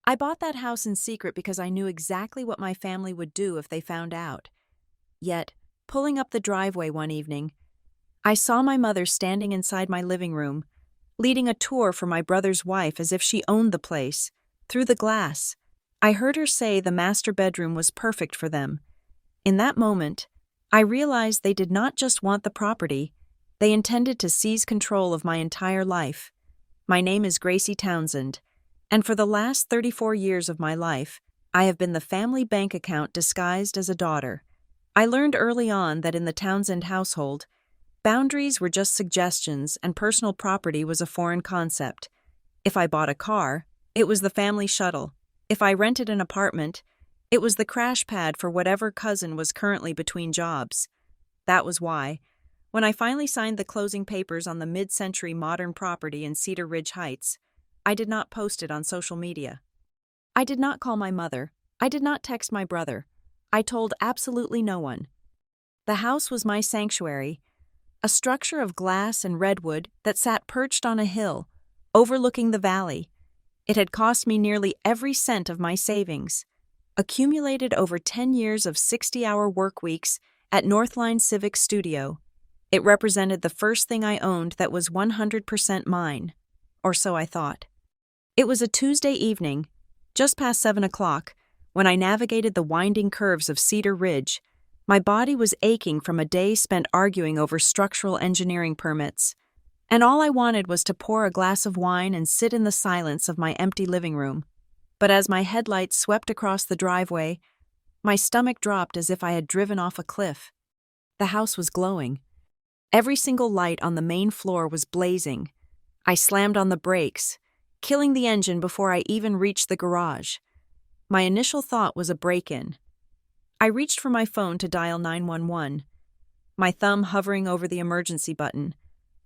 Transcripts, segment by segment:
I bought that house in secret because I knew exactly what my family would do if they found out. Yet, pulling up the driveway one evening, I saw my mother standing inside my living room, leading a tour for my brother's wife as if she owned the place. Through the glass, I heard her say the master bedroom was perfect for them. In that moment, I realized they did not just want the property, they intended to seize control of my entire life. My name is Gracie Townsend, and for the last 34 years of my life, I have been the family bank account disguised as a daughter. I learned early on that in the Townsend household, boundaries were just suggestions and personal property was a foreign concept. If I bought a car, it was the family shuttle. If I rented an apartment, it was the crash pad for whatever cousin was currently between jobs. That was why, when I finally signed the closing papers on the mid-century modern property in Cedar Ridge Heights, I did not post it on social media. I did not call my mother. I did not text my brother. I told absolutely no one. The house was my sanctuary, a structure of glass and redwood that sat perched on a hill, overlooking the valley. It had cost me nearly every cent of my savings, accumulated over 10 years of 60-hour work weeks at Northline Civic Studio. It represented the first thing I owned that was 100% mine, or so I thought. It was a Tuesday evening, just past 7 o'clock, when I navigated the winding curves of Cedar Ridge. My body was aching from a day spent arguing over structural engineering permits, and all I wanted was to pour a glass of wine and sit in the silence of my empty living room. But as my headlights swept across the driveway, my stomach dropped as if I had driven off a cliff. The house was glowing. Every single light on the main floor was blazing. I slammed on the brakes, killing the engine before I even reached the garage. My initial thought was a break-in. I reached for my phone to dial 911, my thumb hovering over the emergency button.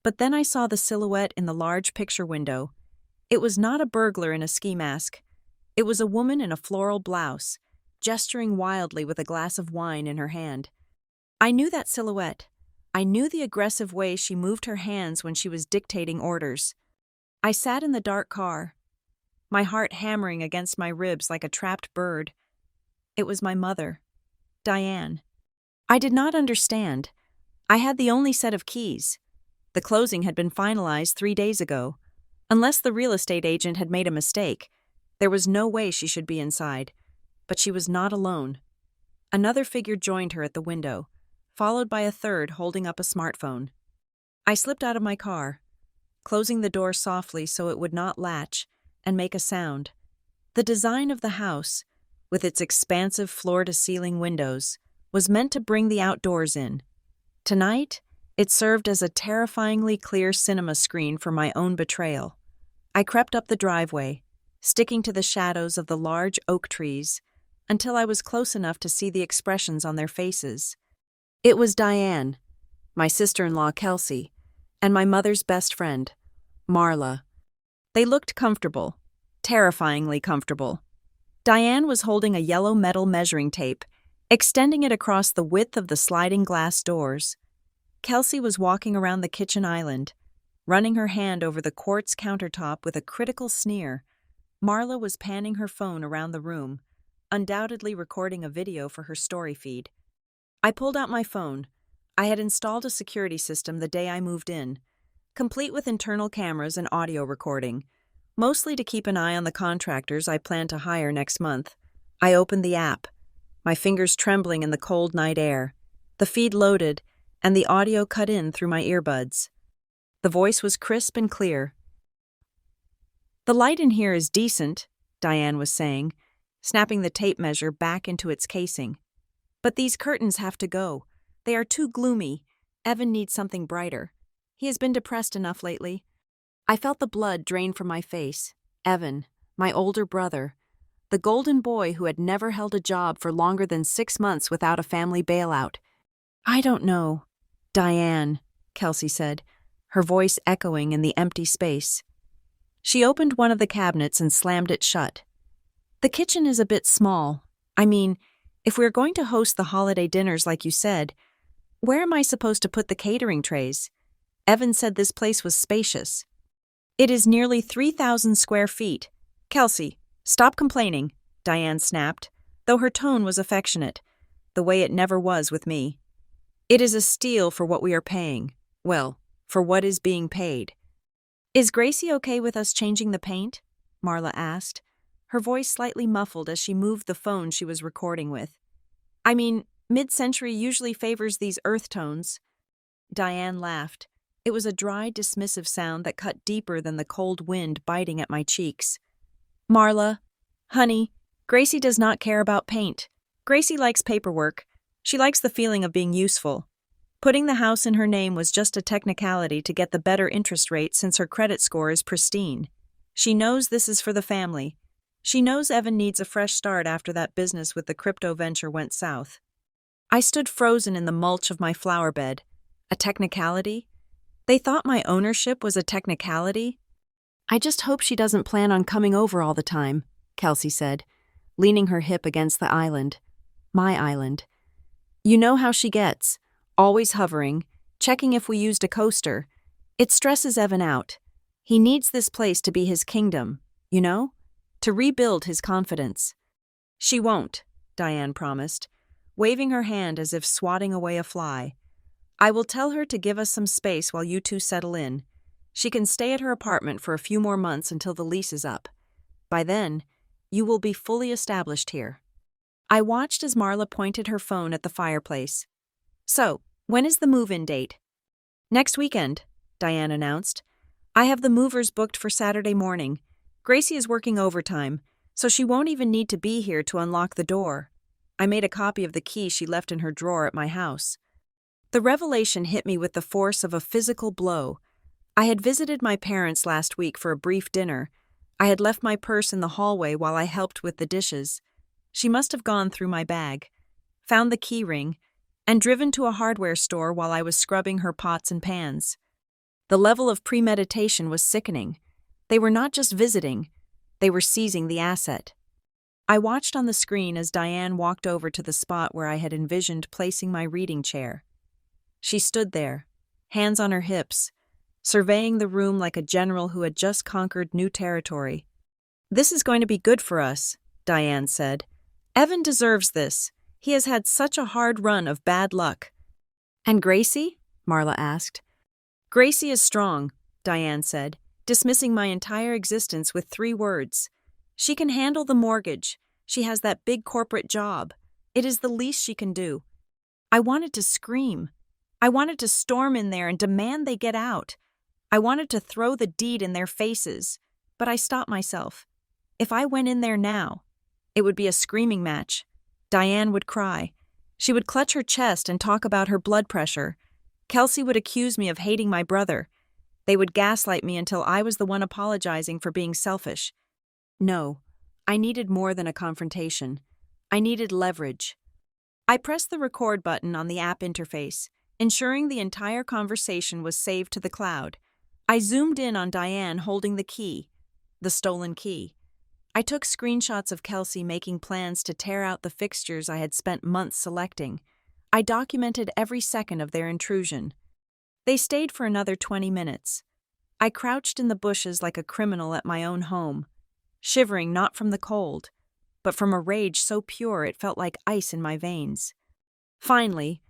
But then I saw the silhouette in the large picture window. It was not a burglar in a ski mask. It was a woman in a floral blouse, gesturing wildly with a glass of wine in her hand. I knew that silhouette. I knew the aggressive way she moved her hands when she was dictating orders. I sat in the dark car, my heart hammering against my ribs like a trapped bird. It was my mother, Diane. I did not understand. I had the only set of keys. The closing had been finalized 3 days ago. Unless the real estate agent had made a mistake, there was no way she should be inside. But she was not alone. Another figure joined her at the window, followed by a third holding up a smartphone. I slipped out of my car, closing the door softly so it would not latch and make a sound. The design of the house, with its expansive floor-to-ceiling windows, was meant to bring the outdoors in. Tonight, it served as a terrifyingly clear cinema screen for my own betrayal. I crept up the driveway, sticking to the shadows of the large oak trees, until I was close enough to see the expressions on their faces. It was Diane, my sister-in-law Kelsey, and my mother's best friend, Marla. They looked comfortable, terrifyingly comfortable. Diane was holding a yellow metal measuring tape, extending it across the width of the sliding glass doors. Kelsey was walking around the kitchen island, running her hand over the quartz countertop with a critical sneer. Marla was panning her phone around the room, undoubtedly recording a video for her story feed. I pulled out my phone. I had installed a security system the day I moved in, complete with internal cameras and audio recording, mostly to keep an eye on the contractors I planned to hire next month. I opened the app, my fingers trembling in the cold night air. The feed loaded, and the audio cut in through my earbuds. The voice was crisp and clear. "The light in here is decent," Diane was saying, snapping the tape measure back into its casing. "But these curtains have to go. They are too gloomy. Evan needs something brighter. He has been depressed enough lately." I felt the blood drain from my face. Evan, my older brother, the golden boy who had never held a job for longer than 6 months without a family bailout. "I don't know." "Diane," Kelsey said, her voice echoing in the empty space. She opened one of the cabinets and slammed it shut. "The kitchen is a bit small. I mean, if we're going to host the holiday dinners like you said, where am I supposed to put the catering trays? Evan said this place was spacious." "It is nearly 3,000 square feet. Kelsey, Stop complaining, Diane snapped, though her tone was affectionate, the way it never was with me. It is a steal for what we are paying. Well, for what is being paid. Is Gracie okay with us changing the paint? Marla asked, her voice slightly muffled as she moved the phone she was recording with. I mean, mid-century usually favors these earth tones. Diane laughed. It was a dry, dismissive sound that cut deeper than the cold wind biting at my cheeks. Marla, honey, Gracie does not care about paint. Gracie likes paperwork. She likes the feeling of being useful. Putting the house in her name was just a technicality to get the better interest rate since her credit score is pristine. She knows this is for the family. She knows Evan needs a fresh start after that business with the crypto venture went south. I stood frozen in the mulch of my flower bed. A technicality? They thought my ownership was a technicality? I just hope she doesn't plan on coming over all the time, Kelsey said, leaning her hip against the island. My island. You know how she gets. Always hovering, checking if we used a coaster. It stresses Evan out. He needs this place to be his kingdom, you know? To rebuild his confidence. She won't, Diane promised, waving her hand as if swatting away a fly. I will tell her to give us some space while you two settle in. She can stay at her apartment for a few more months until the lease is up. By then, you will be fully established here. I watched as Marla pointed her phone at the fireplace. So, when is the move-in date? Next weekend, Diane announced. I have the movers booked for Saturday morning. Gracie is working overtime, so she won't even need to be here to unlock the door. I made a copy of the key she left in her drawer at my house. The revelation hit me with the force of a physical blow. I had visited my parents last week for a brief dinner. I had left my purse in the hallway while I helped with the dishes. She must have gone through my bag, found the key ring, and driven to a hardware store while I was scrubbing her pots and pans. The level of premeditation was sickening. They were not just visiting, they were seizing the asset. I watched on the screen as Diane walked over to the spot where I had envisioned placing my reading chair. She stood there, hands on her hips, surveying the room like a general who had just conquered new territory. This is going to be good for us, Diane said. Evan deserves this. He has had such a hard run of bad luck. And Gracie? Marla asked. Gracie is strong, Diane said, dismissing my entire existence with 3 words. She can handle the mortgage. She has that big corporate job. It is the least she can do. I wanted to scream. I wanted to storm in there and demand they get out. I wanted to throw the deed in their faces, but I stopped myself. If I went in there now, it would be a screaming match. Diane would cry. She would clutch her chest and talk about her blood pressure. Kelsey would accuse me of hating my brother. They would gaslight me until I was the one apologizing for being selfish. No, I needed more than a confrontation. I needed leverage. I pressed the record button on the app interface, ensuring the entire conversation was saved to the cloud. I zoomed in on Diane holding the key, the stolen key. I took screenshots of Kelsey making plans to tear out the fixtures I had spent months selecting. I documented every second of their intrusion. They stayed for another 20 minutes. I crouched in the bushes like a criminal at my own home, shivering not from the cold, but from a rage so pure it felt like ice in my veins. Finally,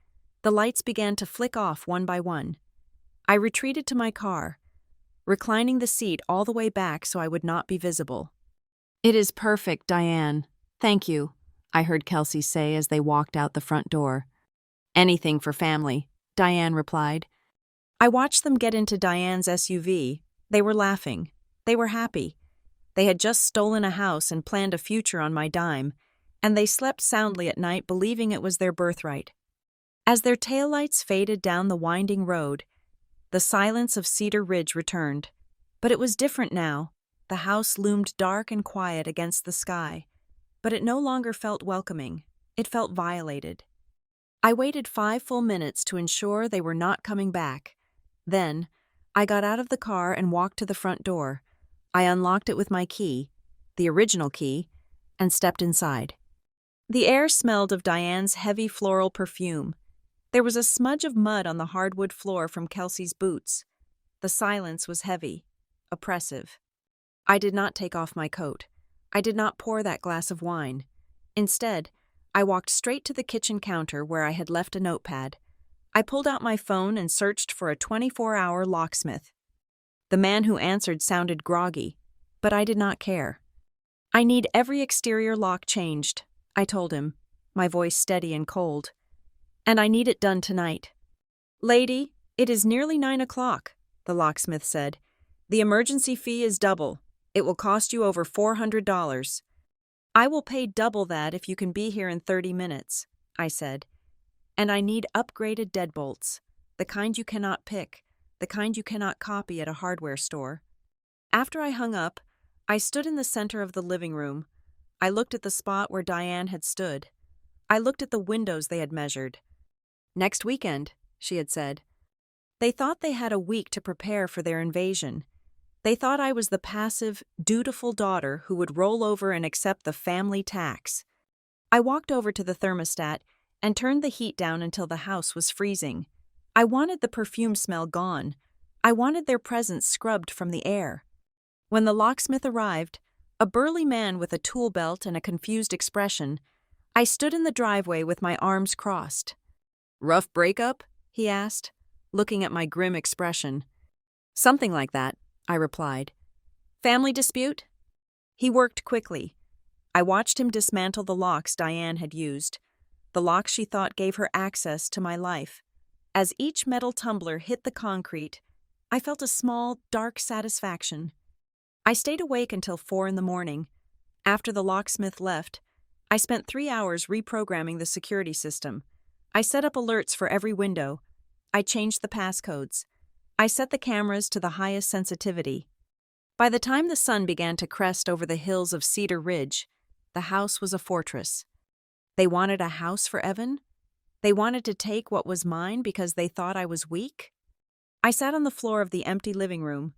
the lights began to flick off one by one. I retreated to my car, reclining the seat all the way back so I would not be visible. It is perfect, Diane. Thank you, I heard Kelsey say as they walked out the front door. Anything for family, Diane replied. I watched them get into Diane's SUV. They were laughing. They were happy. They had just stolen a house and planned a future on my dime, and they slept soundly at night believing it was their birthright. As their taillights faded down the winding road, the silence of Cedar Ridge returned. But it was different now. The house loomed dark and quiet against the sky, but it no longer felt welcoming. It felt violated. I waited 5 full minutes to ensure they were not coming back. Then, I got out of the car and walked to the front door. I unlocked it with my key, the original key, and stepped inside. The air smelled of Diane's heavy floral perfume. There was a smudge of mud on the hardwood floor from Kelsey's boots. The silence was heavy, oppressive. I did not take off my coat. I did not pour that glass of wine. Instead, I walked straight to the kitchen counter where I had left a notepad. I pulled out my phone and searched for a 24-hour locksmith. The man who answered sounded groggy, but I did not care. "I need every exterior lock changed," I told him, my voice steady and cold. "And I need it done tonight." "Lady, it is nearly 9 o'clock, the locksmith said. "The emergency fee is double. It will cost you over $400. "I will pay double that if you can be here in 30 minutes, I said. "And I need upgraded deadbolts, the kind you cannot pick, the kind you cannot copy at a hardware store." After I hung up, I stood in the center of the living room. I looked at the spot where Diane had stood. I looked at the windows they had measured. "Next weekend," she had said. They thought they had a week to prepare for their invasion. They thought I was the passive, dutiful daughter who would roll over and accept the family tax. I walked over to the thermostat and turned the heat down until the house was freezing. I wanted the perfume smell gone. I wanted their presence scrubbed from the air. When the locksmith arrived, a burly man with a tool belt and a confused expression, I stood in the driveway with my arms crossed. "Rough breakup?" he asked, looking at my grim expression. "Something like that," I replied. "Family dispute?" He worked quickly. I watched him dismantle the locks Diane had used, the locks she thought gave her access to my life. As each metal tumbler hit the concrete, I felt a small, dark satisfaction. I stayed awake until 4 in the morning. After the locksmith left, I spent 3 hours reprogramming the security system. I set up alerts for every window. I changed the passcodes. I set the cameras to the highest sensitivity. By the time the sun began to crest over the hills of Cedar Ridge, the house was a fortress. They wanted a house for Evan? They wanted to take what was mine because they thought I was weak? I sat on the floor of the empty living room,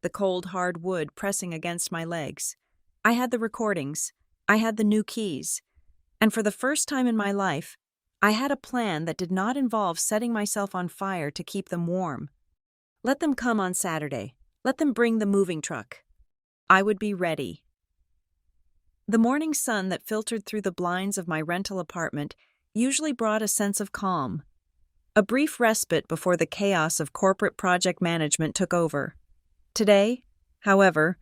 the cold, hard wood pressing against my legs. I had the recordings. I had the new keys. And for the first time in my life, I had a plan that did not involve setting myself on fire to keep them warm. Let them come on Saturday. Let them bring the moving truck. I would be ready. The morning sun that filtered through the blinds of my rental apartment usually brought a sense of calm, a brief respite before the chaos of corporate project management took over. Today, however,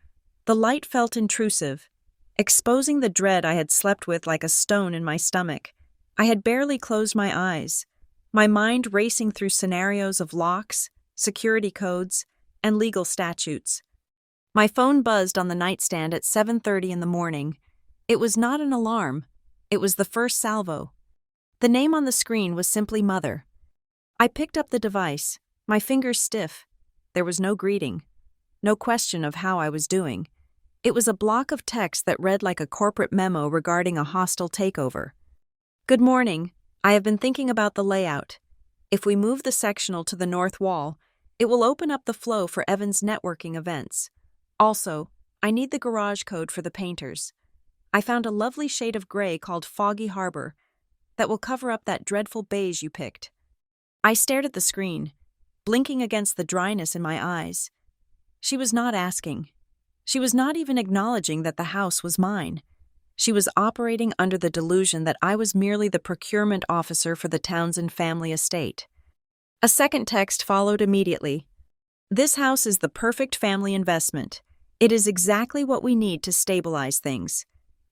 the light felt intrusive, exposing the dread I had slept with like a stone in my stomach. I had barely closed my eyes, my mind racing through scenarios of locks, security codes, and legal statutes. My phone buzzed on the nightstand at 7:30 in the morning. It was not an alarm. It was the first salvo. The name on the screen was simply Mother. I picked up the device, my fingers stiff. There was no greeting, no question of how I was doing. It was a block of text that read like a corporate memo regarding a hostile takeover. "Good morning. I have been thinking about the layout. If we move the sectional to the north wall, it will open up the flow for Evan's networking events. Also, I need the garage code for the painters. I found a lovely shade of gray called Foggy Harbor that will cover up that dreadful beige you picked." I stared at the screen, blinking against the dryness in my eyes. She was not asking. She was not even acknowledging that the house was mine. She was operating under the delusion that I was merely the procurement officer for the Townsend family estate. A second text followed immediately. "This house is the perfect family investment. It is exactly what we need to stabilize things.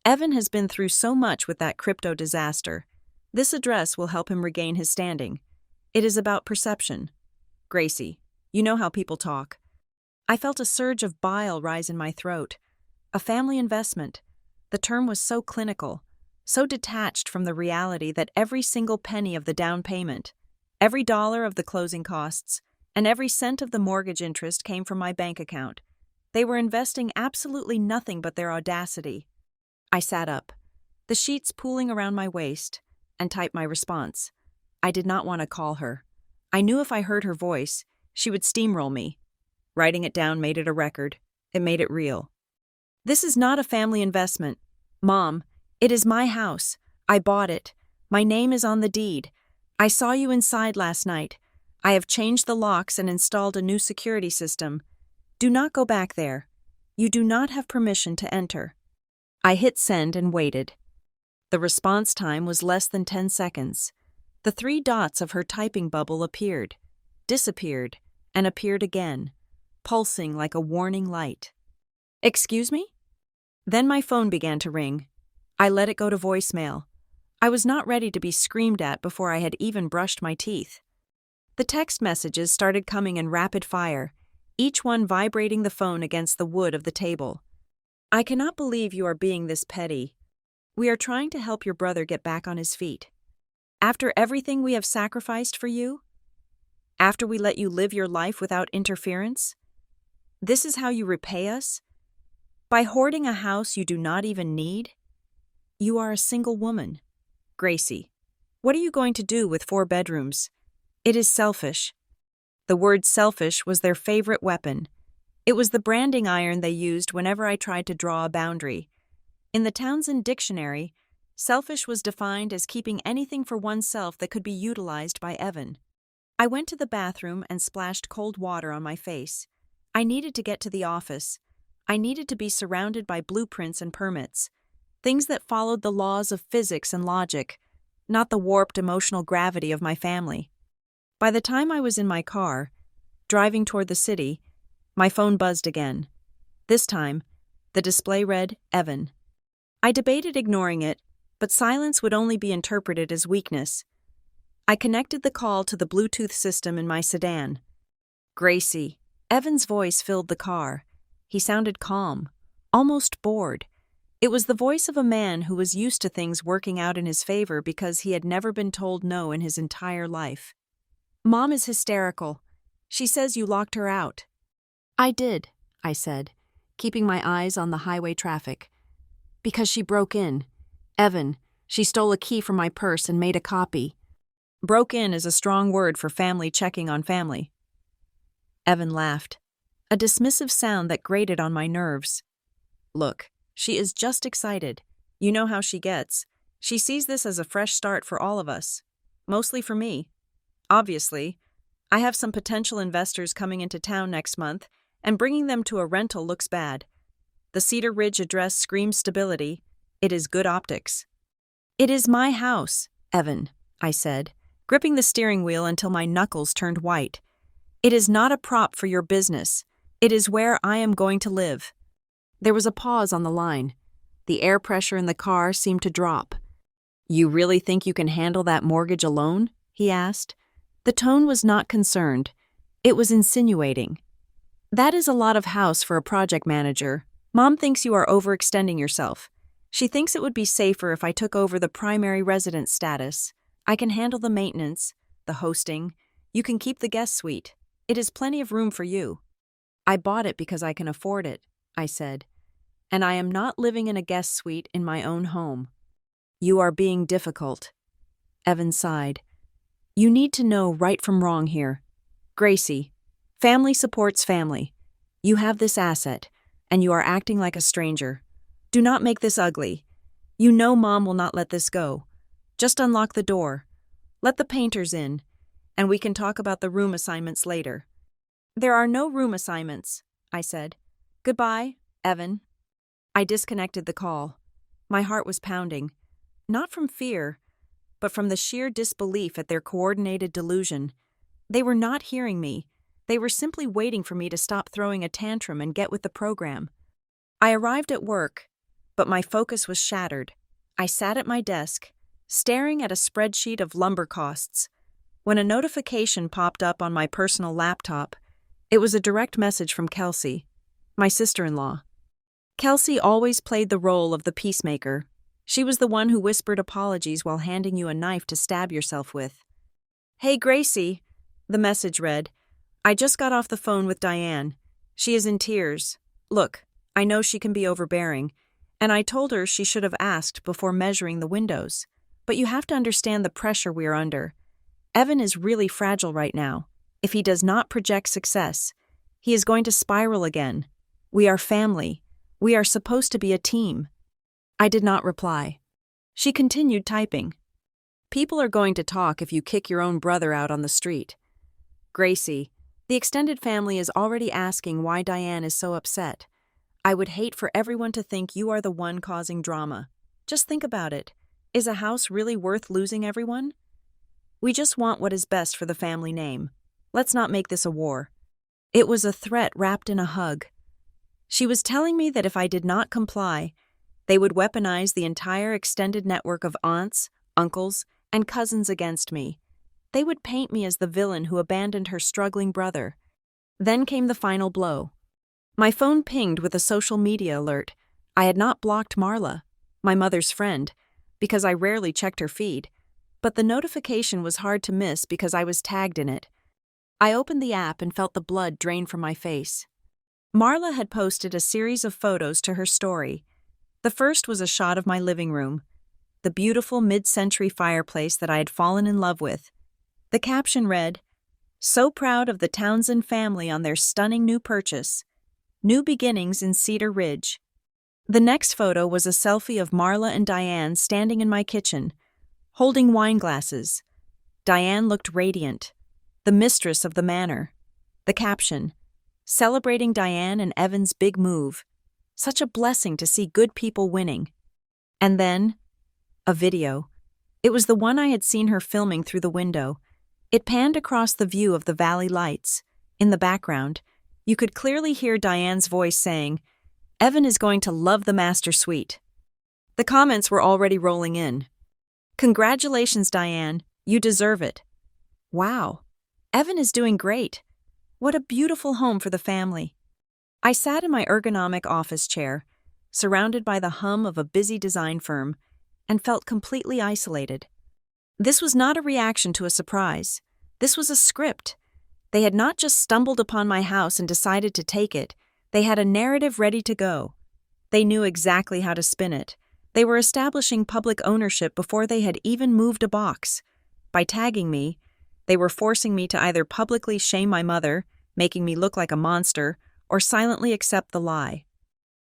Evan has been through so much with that crypto disaster. This address will help him regain his standing. It is about perception. Gracie, you know how people talk." I felt a surge of bile rise in my throat. A family investment. The term was so clinical, so detached from the reality that every single penny of the down payment, every dollar of the closing costs, and every cent of the mortgage interest came from my bank account. They were investing absolutely nothing but their audacity. I sat up, the sheets pooling around my waist, and typed my response. I did not want to call her. I knew if I heard her voice, she would steamroll me. Writing it down made it a record. It made it real. "This is not a family investment. Mom, it is my house. I bought it. My name is on the deed. I saw you inside last night. I have changed the locks and installed a new security system. Do not go back there. You do not have permission to enter." I hit send and waited. The response time was less than 10 seconds. The 3 dots of her typing bubble appeared, disappeared, and appeared again, pulsing like a warning light. Excuse me? Then my phone began to ring. I let it go to voicemail. I was not ready to be screamed at before I had even brushed my teeth. The text messages started coming in rapid fire, each one vibrating the phone against the wood of the table. I cannot believe you are being this petty. We are trying to help your brother get back on his feet. After everything we have sacrificed for you? After we let you live your life without interference? This is how you repay us? By hoarding a house you do not even need? You are a single woman. Gracie, what are you going to do with 4 bedrooms? It is selfish. The word selfish was their favorite weapon. It was the branding iron they used whenever I tried to draw a boundary. In the Townsend Dictionary, selfish was defined as keeping anything for oneself that could be utilized by Evan. I went to the bathroom and splashed cold water on my face. I needed to get to the office. I needed to be surrounded by blueprints and permits, things that followed the laws of physics and logic, not the warped emotional gravity of my family. By the time I was in my car, driving toward the city, my phone buzzed again. This time, the display read, Evan. I debated ignoring it, but silence would only be interpreted as weakness. I connected the call to the Bluetooth system in my sedan. Gracie. Evan's voice filled the car. He sounded calm, almost bored. It was the voice of a man who was used to things working out in his favor because he had never been told no in his entire life. Mom is hysterical. She says you locked her out. I did, I said, keeping my eyes on the highway traffic. Because she broke in. Evan, she stole a key from my purse and made a copy. Broke in is a strong word for family checking on family. Evan laughed, a dismissive sound that grated on my nerves. Look, she is just excited. You know how she gets. She sees this as a fresh start for all of us. Mostly for me. Obviously, I have some potential investors coming into town next month, and bringing them to a rental looks bad. The Cedar Ridge address screams stability. It is good optics. It is my house, Evan, I said, gripping the steering wheel until my knuckles turned white. It is not a prop for your business. It is where I am going to live. There was a pause on the line. The air pressure in the car seemed to drop. You really think you can handle that mortgage alone? He asked. The tone was not concerned. It was insinuating. That is a lot of house for a project manager. Mom thinks you are overextending yourself. She thinks it would be safer if I took over the primary residence status. I can handle the maintenance, the hosting. You can keep the guest suite. It is plenty of room for you. I bought it because I can afford it, I said. And I am not living in a guest suite in my own home. You are being difficult. Evan sighed. You need to know right from wrong here. Gracie, family supports family. You have this asset, and you are acting like a stranger. Do not make this ugly. You know Mom will not let this go. Just unlock the door. Let the painters in, and we can talk about the room assignments later. There are no room assignments, I said. Goodbye, Evan. I disconnected the call. My heart was pounding, not from fear, but from the sheer disbelief at their coordinated delusion. They were not hearing me. They were simply waiting for me to stop throwing a tantrum and get with the program. I arrived at work, but my focus was shattered. I sat at my desk, staring at a spreadsheet of lumber costs, when a notification popped up on my personal laptop. It was a direct message from Kelsey, my sister-in-law. Kelsey always played the role of the peacemaker. She was the one who whispered apologies while handing you a knife to stab yourself with. Hey, Gracie, the message read. I just got off the phone with Diane. She is in tears. Look, I know she can be overbearing, and I told her she should have asked before measuring the windows. But you have to understand the pressure we are under. Evan is really fragile right now. If he does not project success, he is going to spiral again. We are family. We are supposed to be a team. I did not reply. She continued typing. People are going to talk if you kick your own brother out on the street. Gracie, the extended family is already asking why Diane is so upset. I would hate for everyone to think you are the one causing drama. Just think about it. Is a house really worth losing everyone? We just want what is best for the family name. Let's not make this a war. It was a threat wrapped in a hug. She was telling me that if I did not comply, they would weaponize the entire extended network of aunts, uncles, and cousins against me. They would paint me as the villain who abandoned her struggling brother. Then came the final blow. My phone pinged with a social media alert. I had not blocked Marla, my mother's friend, because I rarely checked her feed, but the notification was hard to miss because I was tagged in it. I opened the app and felt the blood drain from my face. Marla had posted a series of photos to her story. The first was a shot of my living room, the beautiful mid-century fireplace that I had fallen in love with. The caption read, "So proud of the Townsend family on their stunning new purchase. New beginnings in Cedar Ridge." The next photo was a selfie of Marla and Diane standing in my kitchen, holding wine glasses. Diane looked radiant, the mistress of the manor. The caption, "Celebrating Diane and Evan's big move. Such a blessing to see good people winning." And then, a video. It was the one I had seen her filming through the window. It panned across the view of the valley lights. In the background, you could clearly hear Diane's voice saying, "Evan is going to love the master suite." The comments were already rolling in. "Congratulations, Diane. You deserve it." "Wow. Evan is doing great. What a beautiful home for the family." I sat in my ergonomic office chair, surrounded by the hum of a busy design firm, and felt completely isolated. This was not a reaction to a surprise. This was a script. They had not just stumbled upon my house and decided to take it. They had a narrative ready to go. They knew exactly how to spin it. They were establishing public ownership before they had even moved a box. By tagging me, they were forcing me to either publicly shame my mother, making me look like a monster, or silently accept the lie.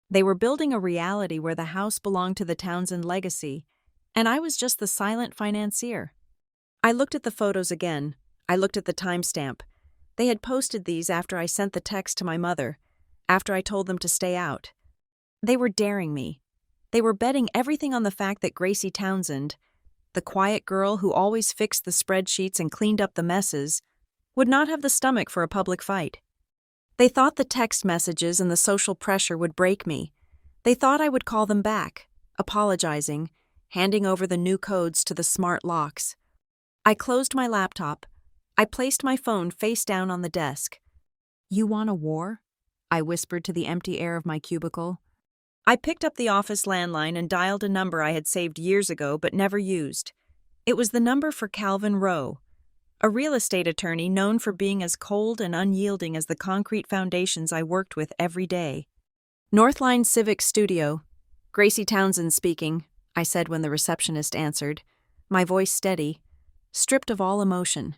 They were building a reality where the house belonged to the Townsend legacy, and I was just the silent financier. I looked at the photos again. I looked at the timestamp. They had posted these after I sent the text to my mother, after I told them to stay out. They were daring me. They were betting everything on the fact that Gracie Townsend, the quiet girl who always fixed the spreadsheets and cleaned up the messes, would not have the stomach for a public fight. They thought the text messages and the social pressure would break me. They thought I would call them back, apologizing, handing over the new codes to the smart locks. I closed my laptop. I placed my phone face down on the desk. "You want a war?" I whispered to the empty air of my cubicle. I picked up the office landline and dialed a number I had saved years ago but never used. It was the number for Calvin Rowe, a real estate attorney known for being as cold and unyielding as the concrete foundations I worked with every day. "Northline Civic Studio. Gracie Townsend speaking," I said when the receptionist answered, my voice steady, stripped of all emotion.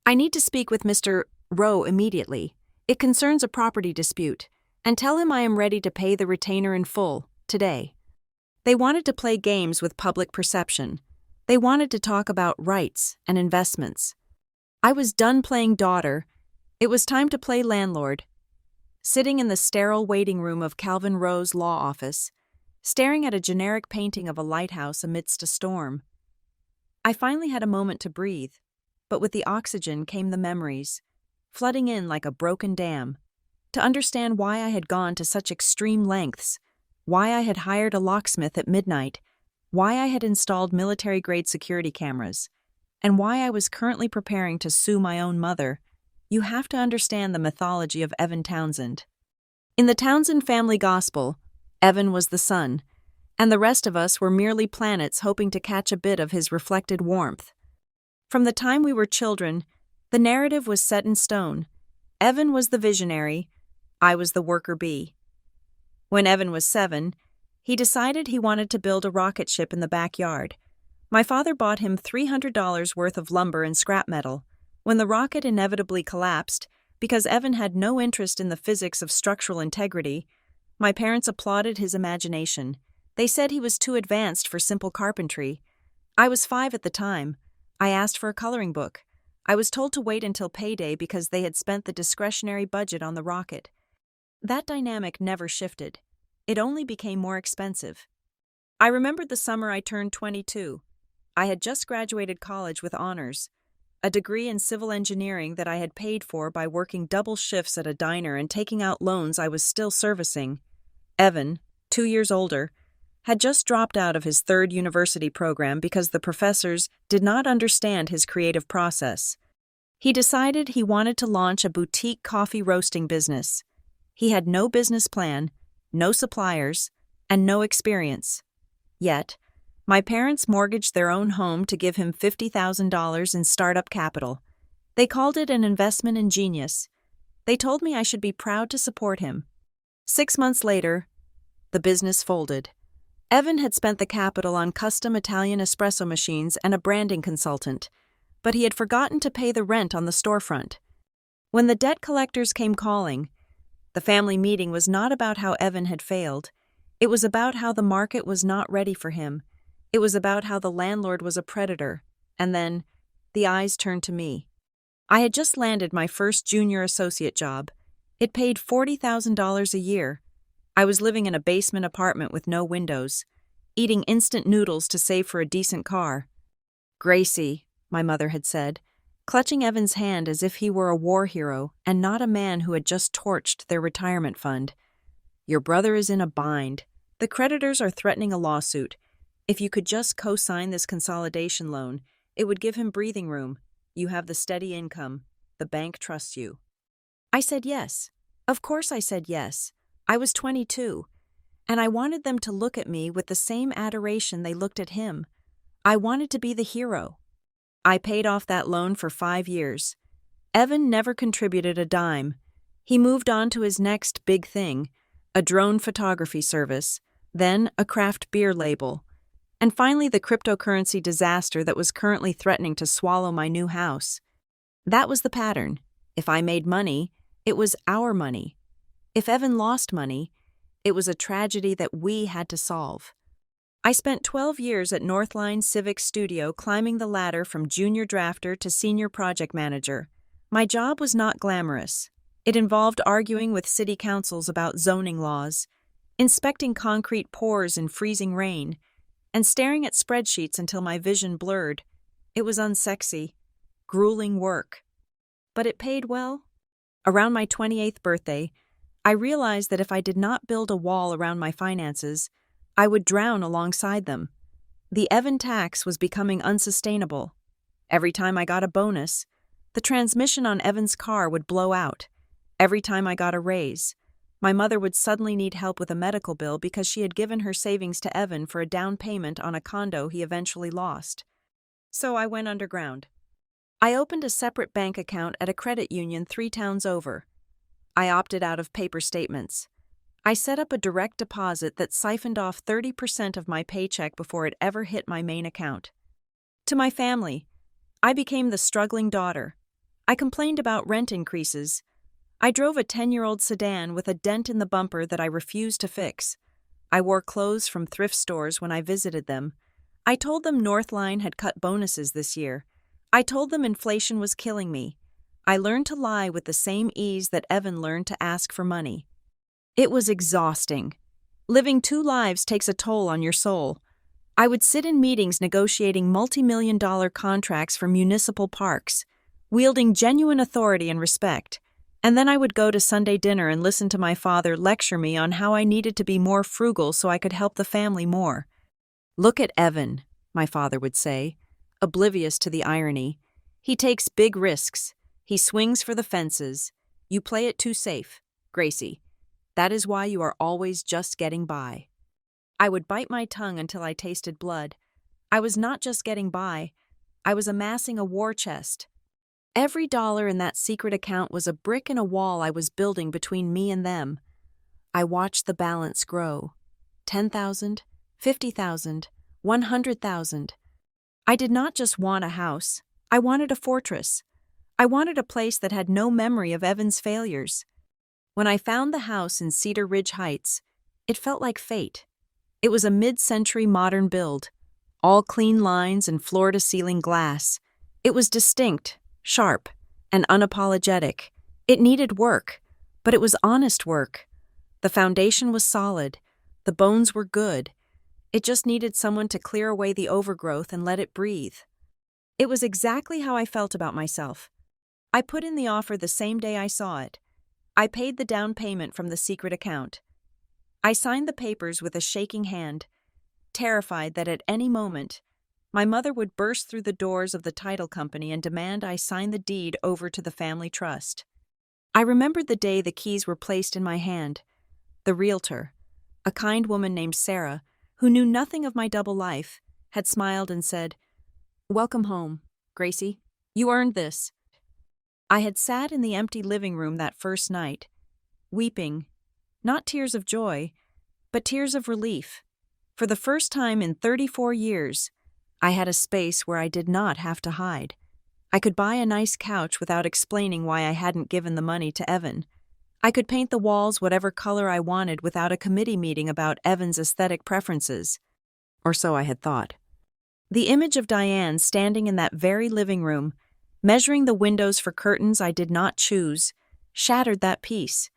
"I need to speak with Mr. Rowe immediately. It concerns a property dispute, and tell him I am ready to pay the retainer in full, today." They wanted to play games with public perception. They wanted to talk about rights and investments. I was done playing daughter. It was time to play landlord. Sitting in the sterile waiting room of Calvin Rowe's law office, staring at a generic painting of a lighthouse amidst a storm, I finally had a moment to breathe, but with the oxygen came the memories, flooding in like a broken dam. To understand why I had gone to such extreme lengths, why I had hired a locksmith at midnight, why I had installed military-grade security cameras, and why I was currently preparing to sue my own mother, you have to understand the mythology of Evan Townsend. In the Townsend family gospel, Evan was the sun, and the rest of us were merely planets hoping to catch a bit of his reflected warmth. From the time we were children, the narrative was set in stone. Evan was the visionary, I was the worker bee. When Evan was 7, he decided he wanted to build a rocket ship in the backyard. My father bought him $300 worth of lumber and scrap metal. When the rocket inevitably collapsed, because Evan had no interest in the physics of structural integrity, my parents applauded his imagination. They said he was too advanced for simple carpentry. I was 5 at the time. I asked for a coloring book. I was told to wait until payday because they had spent the discretionary budget on the rocket. That dynamic never shifted. It only became more expensive. I remembered the summer I turned 22. I had just graduated college with honors, a degree in civil engineering that I had paid for by working double shifts at a diner and taking out loans I was still servicing. Evan, 2 years older, had just dropped out of his third university program because the professors did not understand his creative process. He decided he wanted to launch a boutique coffee roasting business. He had no business plan, no suppliers, and no experience. Yet, my parents mortgaged their own home to give him $50,000 in startup capital. They called it an investment in genius. They told me I should be proud to support him. 6 months later, the business folded. Evan had spent the capital on custom Italian espresso machines and a branding consultant, but he had forgotten to pay the rent on the storefront. When the debt collectors came calling, the family meeting was not about how Evan had failed. It was about how the market was not ready for him. It was about how the landlord was a predator. And then, the eyes turned to me. I had just landed my first junior associate job. It paid $40,000 a year. I was living in a basement apartment with no windows, eating instant noodles to save for a decent car. "Gracie," my mother had said, clutching Evan's hand as if he were a war hero and not a man who had just torched their retirement fund. "Your brother is in a bind. The creditors are threatening a lawsuit. If you could just co-sign this consolidation loan, it would give him breathing room. You have the steady income. The bank trusts you." I said yes. Of course I said yes. I was 22, and I wanted them to look at me with the same adoration they looked at him. I wanted to be the hero. I paid off that loan for 5 years. Evan never contributed a dime. He moved on to his next big thing, a drone photography service, then a craft beer label, and finally the cryptocurrency disaster that was currently threatening to swallow my new house. That was the pattern. If I made money, it was our money. If Evan lost money, it was a tragedy that we had to solve. I spent 12 years at Northline Civic Studio climbing the ladder from junior drafter to senior project manager. My job was not glamorous. It involved arguing with city councils about zoning laws, inspecting concrete pours in freezing rain, and staring at spreadsheets until my vision blurred. It was unsexy, grueling work. But it paid well. Around my 28th birthday, I realized that if I did not build a wall around my finances, I would drown alongside them. The Evan tax was becoming unsustainable. Every time I got a bonus, the transmission on Evan's car would blow out. Every time I got a raise, my mother would suddenly need help with a medical bill because she had given her savings to Evan for a down payment on a condo he eventually lost. So I went underground. I opened a separate bank account at a credit union 3 towns over. I opted out of paper statements. I set up a direct deposit that siphoned off 30% of my paycheck before it ever hit my main account. To my family, I became the struggling daughter. I complained about rent increases. I drove a 10-year-old sedan with a dent in the bumper that I refused to fix. I wore clothes from thrift stores when I visited them. I told them Northline had cut bonuses this year. I told them inflation was killing me. I learned to lie with the same ease that Evan learned to ask for money. It was exhausting. Living 2 lives takes a toll on your soul. I would sit in meetings negotiating multi-million-dollar contracts for municipal parks, wielding genuine authority and respect. And then I would go to Sunday dinner and listen to my father lecture me on how I needed to be more frugal so I could help the family more. "Look at Evan," my father would say, oblivious to the irony. "He takes big risks. He swings for the fences. You play it too safe, Gracie. That is why you are always just getting by." I would bite my tongue until I tasted blood. I was not just getting by. I was amassing a war chest. Every dollar in that secret account was a brick in a wall I was building between me and them. I watched the balance grow. 10,000, 50,000, 100,000. I did not just want a house. I wanted a fortress. I wanted a place that had no memory of Evan's failures. When I found the house in Cedar Ridge Heights, it felt like fate. It was a mid-century modern build, all clean lines and floor-to-ceiling glass. It was distinct, sharp, and unapologetic. It needed work, but it was honest work. The foundation was solid. The bones were good. It just needed someone to clear away the overgrowth and let it breathe. It was exactly how I felt about myself. I put in the offer the same day I saw it. I paid the down payment from the secret account. I signed the papers with a shaking hand, terrified that at any moment, my mother would burst through the doors of the title company and demand I sign the deed over to the family trust. I remembered the day the keys were placed in my hand. The realtor, a kind woman named Sarah, who knew nothing of my double life, had smiled and said, "Welcome home, Gracie. You earned this." I had sat in the empty living room that first night, weeping, not tears of joy, but tears of relief. For the first time in 34 years, I had a space where I did not have to hide. I could buy a nice couch without explaining why I hadn't given the money to Evan. I could paint the walls whatever color I wanted without a committee meeting about Evan's aesthetic preferences. Or so I had thought. The image of Diane standing in that very living room, measuring the windows for curtains I did not choose, shattered that peace.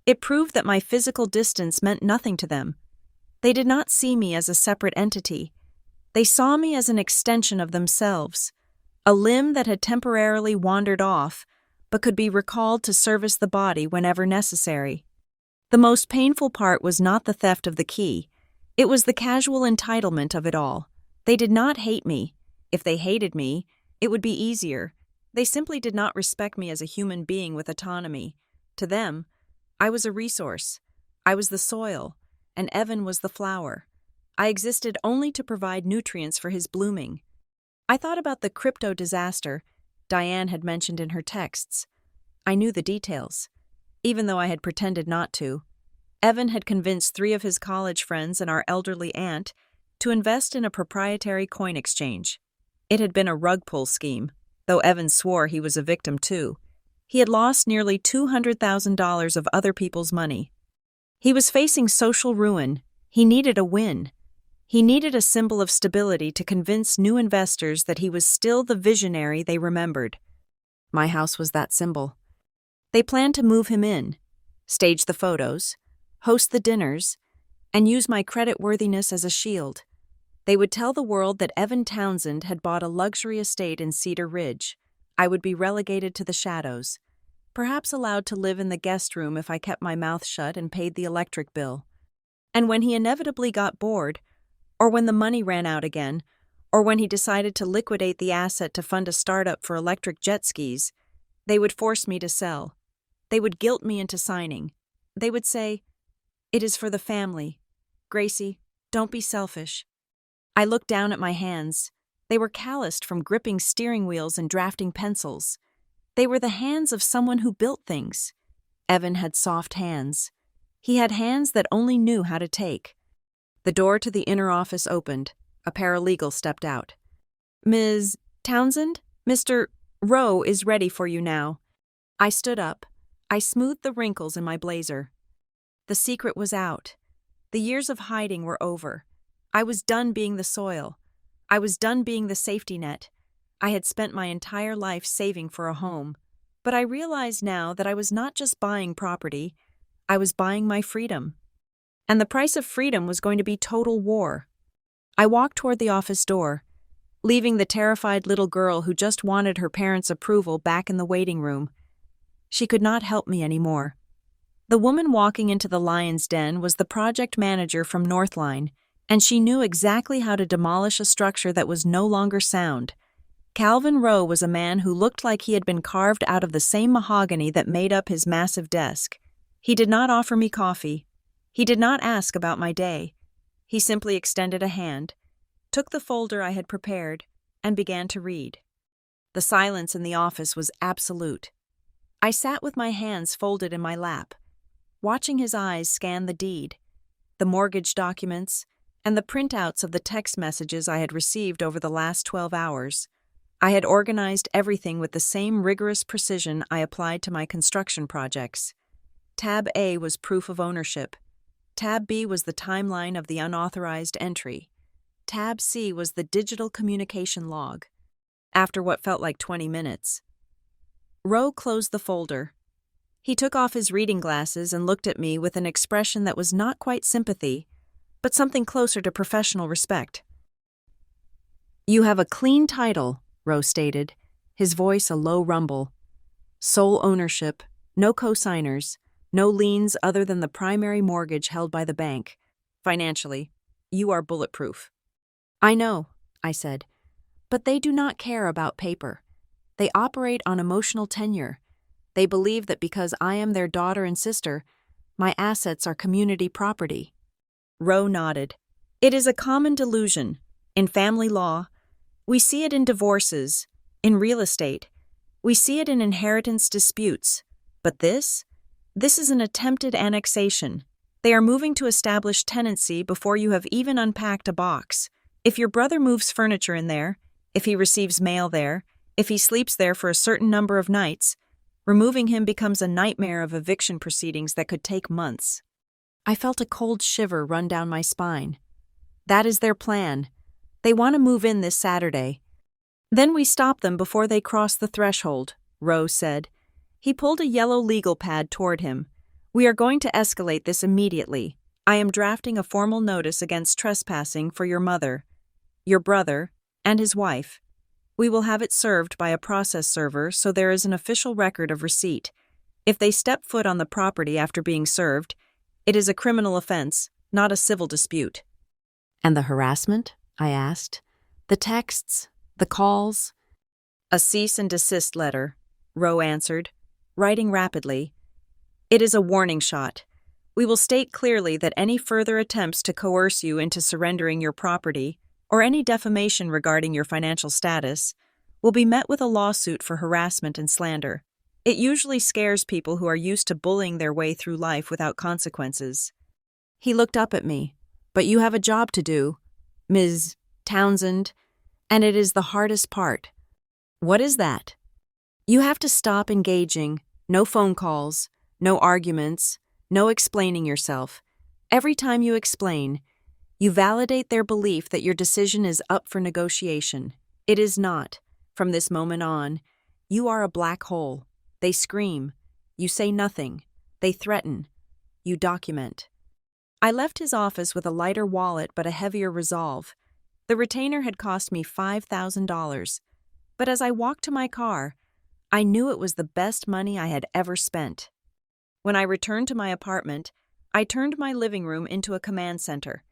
It proved that my physical distance meant nothing to them. They did not see me as a separate entity. They saw me as an extension of themselves, a limb that had temporarily wandered off, but could be recalled to service the body whenever necessary. The most painful part was not the theft of the key. It was the casual entitlement of it all. They did not hate me. If they hated me, it would be easier. They simply did not respect me as a human being with autonomy. To them, I was a resource. I was the soil, and Evan was the flower. I existed only to provide nutrients for his blooming. I thought about the crypto disaster Diane had mentioned in her texts. I knew the details, even though I had pretended not to. Evan had convinced 3 of his college friends and our elderly aunt to invest in a proprietary coin exchange. It had been a rug pull scheme, though Evan swore he was a victim too. He had lost nearly $200,000 of other people's money. He was facing social ruin. He needed a win. He needed a symbol of stability to convince new investors that he was still the visionary they remembered. My house was that symbol. They planned to move him in, stage the photos, host the dinners, and use my creditworthiness as a shield. They would tell the world that Evan Townsend had bought a luxury estate in Cedar Ridge. I would be relegated to the shadows, perhaps allowed to live in the guest room if I kept my mouth shut and paid the electric bill. And when he inevitably got bored, or when the money ran out again, or when he decided to liquidate the asset to fund a startup for electric jet skis, they would force me to sell. They would guilt me into signing. They would say, "It is for the family. Gracie, don't be selfish." I looked down at my hands. They were calloused from gripping steering wheels and drafting pencils. They were the hands of someone who built things. Evan had soft hands. He had hands that only knew how to take. The door to the inner office opened. A paralegal stepped out. "Ms. Townsend, Mr. Rowe is ready for you now." I stood up. I smoothed the wrinkles in my blazer. The secret was out. The years of hiding were over. I was done being the soil. I was done being the safety net. I had spent my entire life saving for a home. But I realized now that I was not just buying property, I was buying my freedom. And the price of freedom was going to be total war. I walked toward the office door, leaving the terrified little girl who just wanted her parents' approval back in the waiting room. She could not help me anymore. The woman walking into the lion's den was the project manager from Northline, and she knew exactly how to demolish a structure that was no longer sound. Calvin Rowe was a man who looked like he had been carved out of the same mahogany that made up his massive desk. He did not offer me coffee. He did not ask about my day. He simply extended a hand, took the folder I had prepared, and began to read. The silence in the office was absolute. I sat with my hands folded in my lap, watching his eyes scan the deed, the mortgage documents, and the printouts of the text messages I had received over the last 12 hours. I had organized everything with the same rigorous precision I applied to my construction projects. Tab A was proof of ownership. Tab B was the timeline of the unauthorized entry. Tab C was the digital communication log. After what felt like 20 minutes, Rowe closed the folder. He took off his reading glasses and looked at me with an expression that was not quite sympathy, but something closer to professional respect. "You have a clean title," Roe stated, his voice a low rumble. "Sole ownership, no co-signers, no liens other than the primary mortgage held by the bank. Financially, you are bulletproof." "I know," I said, "but they do not care about paper. They operate on emotional tenure. They believe that because I am their daughter and sister, my assets are community property." Roe nodded. "It is a common delusion. In family law, we see it in divorces, in real estate, we see it in inheritance disputes. But this is an attempted annexation. They are moving to establish tenancy before you have even unpacked a box. If your brother moves furniture in there, if he receives mail there, if he sleeps there for a certain number of nights, removing him becomes a nightmare of eviction proceedings that could take months." I felt a cold shiver run down my spine. That is their plan. They want to move in this Saturday. "Then we stop them before they cross the threshold," Roe said. He pulled a yellow legal pad toward him. "We are going to escalate this immediately. I am drafting a formal notice against trespassing for your mother, your brother, and his wife. We will have it served by a process server so there is an official record of receipt. If they step foot on the property after being served, it is a criminal offense, not a civil dispute." "And the harassment?" I asked. "The texts? The calls?" "A cease and desist letter," Roe answered, writing rapidly. "It is a warning shot. We will state clearly that any further attempts to coerce you into surrendering your property, or any defamation regarding your financial status, will be met with a lawsuit for harassment and slander. It usually scares people who are used to bullying their way through life without consequences." He looked up at me. "But you have a job to do, Ms. Townsend, and it is the hardest part." "What is that?" "You have to stop engaging. No phone calls, no arguments, no explaining yourself. Every time you explain, you validate their belief that your decision is up for negotiation. It is not. From this moment on, you are a black hole. They scream. You say nothing. They threaten. You document." I left his office with a lighter wallet but a heavier resolve. The retainer had cost me $5,000, but as I walked to my car, I knew it was the best money I had ever spent. When I returned to my apartment, I turned my living room into a command center.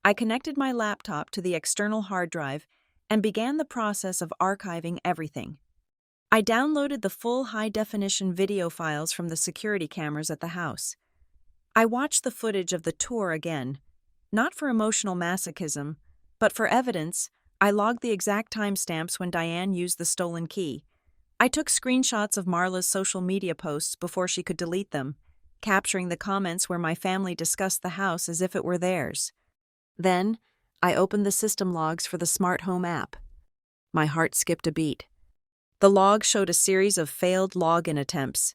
I connected my laptop to the external hard drive and began the process of archiving everything. I downloaded the full high-definition video files from the security cameras at the house. I watched the footage of the tour again, not for emotional masochism, but for evidence. I logged the exact timestamps when Diane used the stolen key. I took screenshots of Marla's social media posts before she could delete them, capturing the comments where my family discussed the house as if it were theirs. Then, I opened the system logs for the smart home app. My heart skipped a beat. The log showed a series of failed login attempts.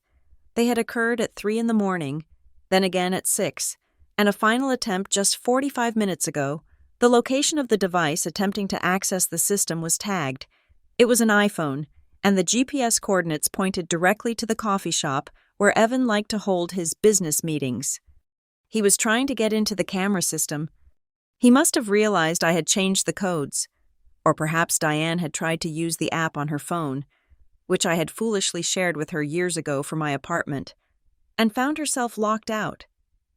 They had occurred at 3 a.m, then again at 6, and a final attempt just 45 minutes ago. The location of the device attempting to access the system was tagged. It was an iPhone, and the GPS coordinates pointed directly to the coffee shop where Evan liked to hold his business meetings. He was trying to get into the camera system. He must have realized I had changed the codes, or perhaps Diane had tried to use the app on her phone, which I had foolishly shared with her years ago for my apartment, and found herself locked out.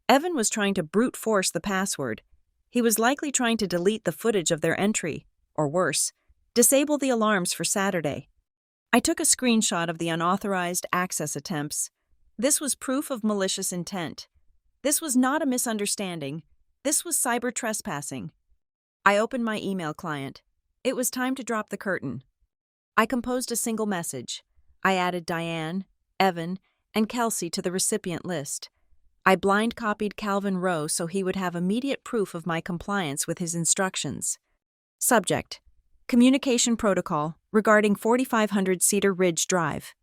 Evan was trying to brute force the password. He was likely trying to delete the footage of their entry, or worse, disable the alarms for Saturday. I took a screenshot of the unauthorized access attempts. This was proof of malicious intent. This was not a misunderstanding. This was cyber trespassing. I opened my email client. It was time to drop the curtain. I composed a single message. I added Diane, Evan, and Kelsey to the recipient list. I blind copied Calvin Rowe so he would have immediate proof of my compliance with his instructions. Subject: Communication Protocol regarding 4500 Cedar Ridge Drive.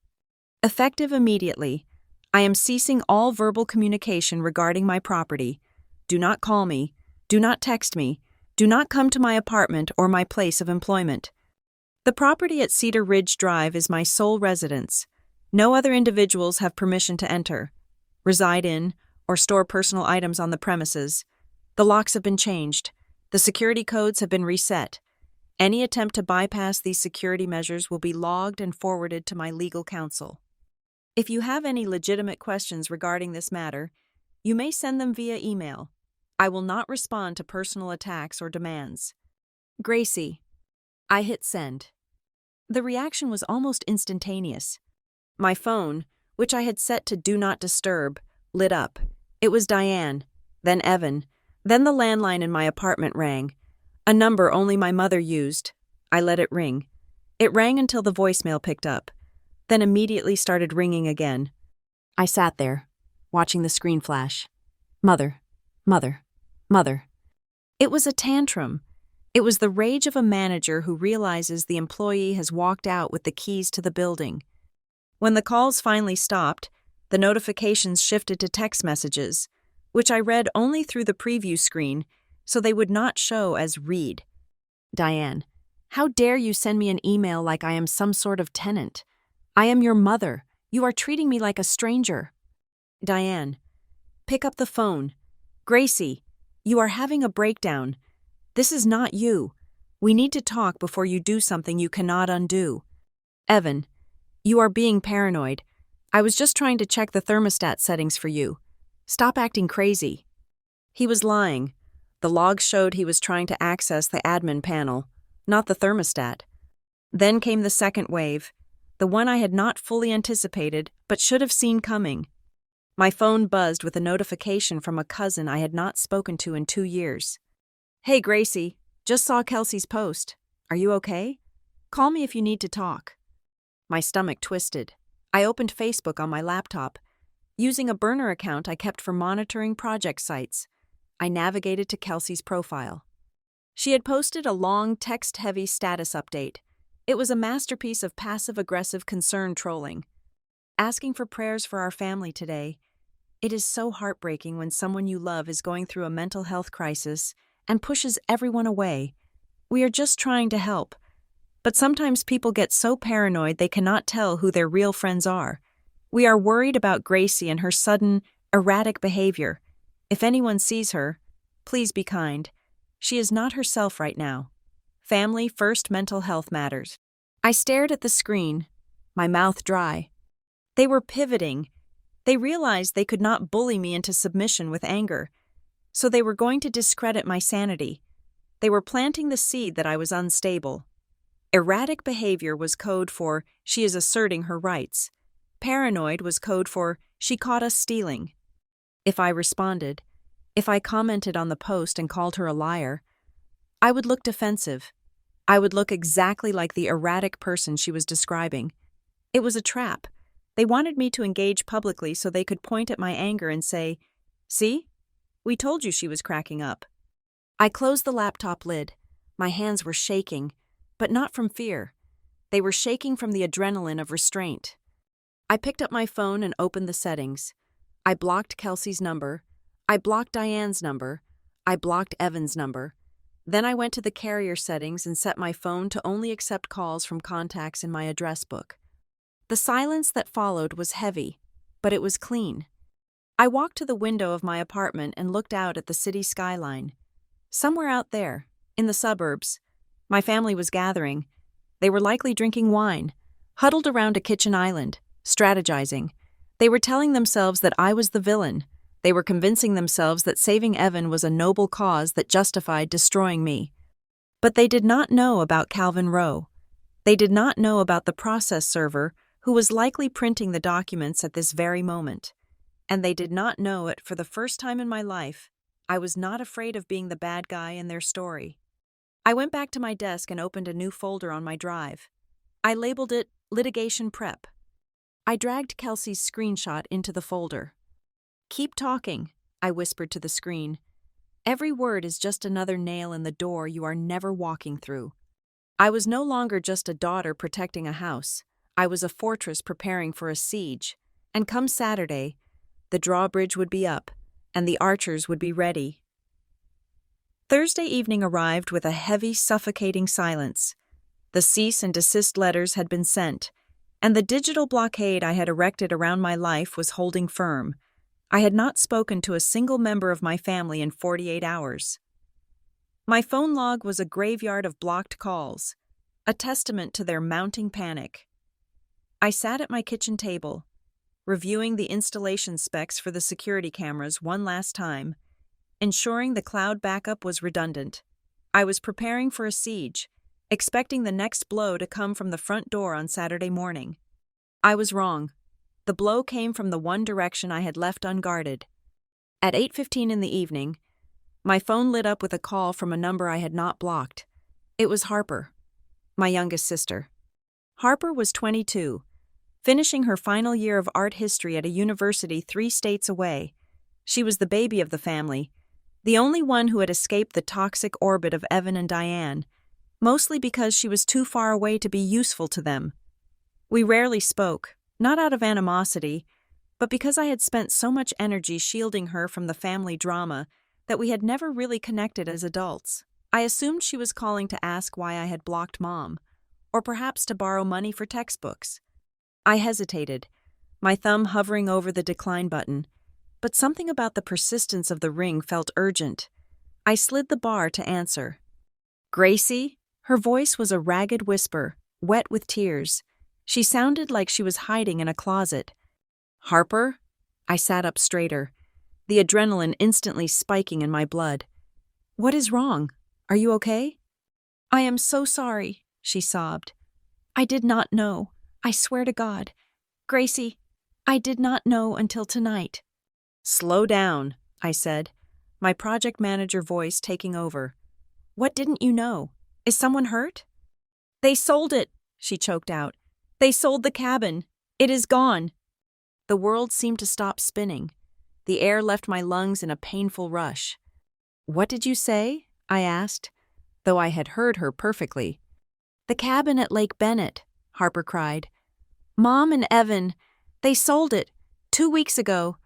Effective immediately. I am ceasing all verbal communication regarding my property. Do not call me. Do not text me. Do not come to my apartment or my place of employment. The property at Cedar Ridge Drive is my sole residence. No other individuals have permission to enter, reside in, or store personal items on the premises. The locks have been changed. The security codes have been reset. Any attempt to bypass these security measures will be logged and forwarded to my legal counsel. If you have any legitimate questions regarding this matter, you may send them via email. I will not respond to personal attacks or demands. Gracie. I hit send. The reaction was almost instantaneous. My phone, which I had set to Do Not Disturb, lit up. It was Diane, then Evan, then the landline in my apartment rang. A number only my mother used. I let it ring. It rang until the voicemail picked up, then immediately started ringing again. I sat there, watching the screen flash. Mother, mother, mother. It was a tantrum. It was the rage of a manager who realizes the employee has walked out with the keys to the building. When the calls finally stopped, the notifications shifted to text messages, which I read only through the preview screen, so they would not show as read. Diane, how dare you send me an email like I am some sort of tenant? I am your mother. You are treating me like a stranger. Diane, pick up the phone. Gracie, you are having a breakdown. This is not you. We need to talk before you do something you cannot undo. Evan, you are being paranoid. I was just trying to check the thermostat settings for you. Stop acting crazy. He was lying. The logs showed he was trying to access the admin panel, not the thermostat. Then came the second wave, the one I had not fully anticipated but should have seen coming. My phone buzzed with a notification from a cousin I had not spoken to in 2 years. Hey Gracie, just saw Kelsey's post. Are you okay? Call me if you need to talk. My stomach twisted. I opened Facebook on my laptop. Using a burner account I kept for monitoring project sites, I navigated to Kelsey's profile. She had posted a long, text-heavy status update. It was a masterpiece of passive-aggressive concern trolling. Asking for prayers for our family today. It is so heartbreaking when someone you love is going through a mental health crisis and pushes everyone away. We are just trying to help. But sometimes people get so paranoid they cannot tell who their real friends are. We are worried about Gracie and her sudden, erratic behavior. If anyone sees her, please be kind. She is not herself right now. Family first, mental health matters. I stared at the screen, my mouth dry. They were pivoting. They realized they could not bully me into submission with anger. So they were going to discredit my sanity. They were planting the seed that I was unstable. Erratic behavior was code for she is asserting her rights. Paranoid was code for she caught us stealing. If I responded, if I commented on the post and called her a liar, I would look defensive. I would look exactly like the erratic person she was describing. It was a trap. They wanted me to engage publicly so they could point at my anger and say, "See? We told you she was cracking up." I closed the laptop lid. My hands were shaking, but not from fear. They were shaking from the adrenaline of restraint. I picked up my phone and opened the settings. I blocked Kelsey's number. I blocked Diane's number. I blocked Evan's number. Then I went to the carrier settings and set my phone to only accept calls from contacts in my address book. The silence that followed was heavy, but it was clean. I walked to the window of my apartment and looked out at the city skyline. Somewhere out there, in the suburbs, my family was gathering. They were likely drinking wine, huddled around a kitchen island, strategizing. They were telling themselves that I was the villain. They were convincing themselves that saving Evan was a noble cause that justified destroying me. But they did not know about Calvin Rowe. They did not know about the process server who was likely printing the documents at this very moment. And they did not know it for the first time in my life. I was not afraid of being the bad guy in their story. I went back to my desk and opened a new folder on my drive. I labeled it Litigation Prep. I dragged Kelsey's screenshot into the folder. "Keep talking," I whispered to the screen. "Every word is just another nail in the door you are never walking through." I was no longer just a daughter protecting a house. I was a fortress preparing for a siege. And come Saturday, the drawbridge would be up, and the archers would be ready. Thursday evening arrived with a heavy, suffocating silence. The cease and desist letters had been sent, and the digital blockade I had erected around my life was holding firm. I had not spoken to a single member of my family in 48 hours. My phone log was a graveyard of blocked calls, a testament to their mounting panic. I sat at my kitchen table, reviewing the installation specs for the security cameras one last time, ensuring the cloud backup was redundant. I was preparing for a siege, expecting the next blow to come from the front door on Saturday morning. I was wrong. The blow came from the one direction I had left unguarded. At 8:15 in the evening, my phone lit up with a call from a number I had not blocked. It was Harper, my youngest sister. Harper was 22, finishing her final year of art history at a university 3 states away. She was the baby of the family, the only one who had escaped the toxic orbit of Evan and Diane, mostly because she was too far away to be useful to them. We rarely spoke, not out of animosity, but because I had spent so much energy shielding her from the family drama that we had never really connected as adults. I assumed she was calling to ask why I had blocked Mom, or perhaps to borrow money for textbooks. I hesitated, my thumb hovering over the decline button, but something about the persistence of the ring felt urgent. I slid the bar to answer. Gracie? Her voice was a ragged whisper, wet with tears. She sounded like she was hiding in a closet. Harper? I sat up straighter, the adrenaline instantly spiking in my blood. What is wrong? Are you okay? I am so sorry, she sobbed. I did not know. I swear to God. Gracie, I did not know until tonight. Slow down, I said, my project manager voice taking over. What didn't you know? Is someone hurt? They sold it, she choked out. They sold the cabin. It is gone. The world seemed to stop spinning. The air left my lungs in a painful rush. What did you say? I asked, though I had heard her perfectly. The cabin at Lake Bennett, Harper cried. Mom and Evan, they sold it 2 weeks ago.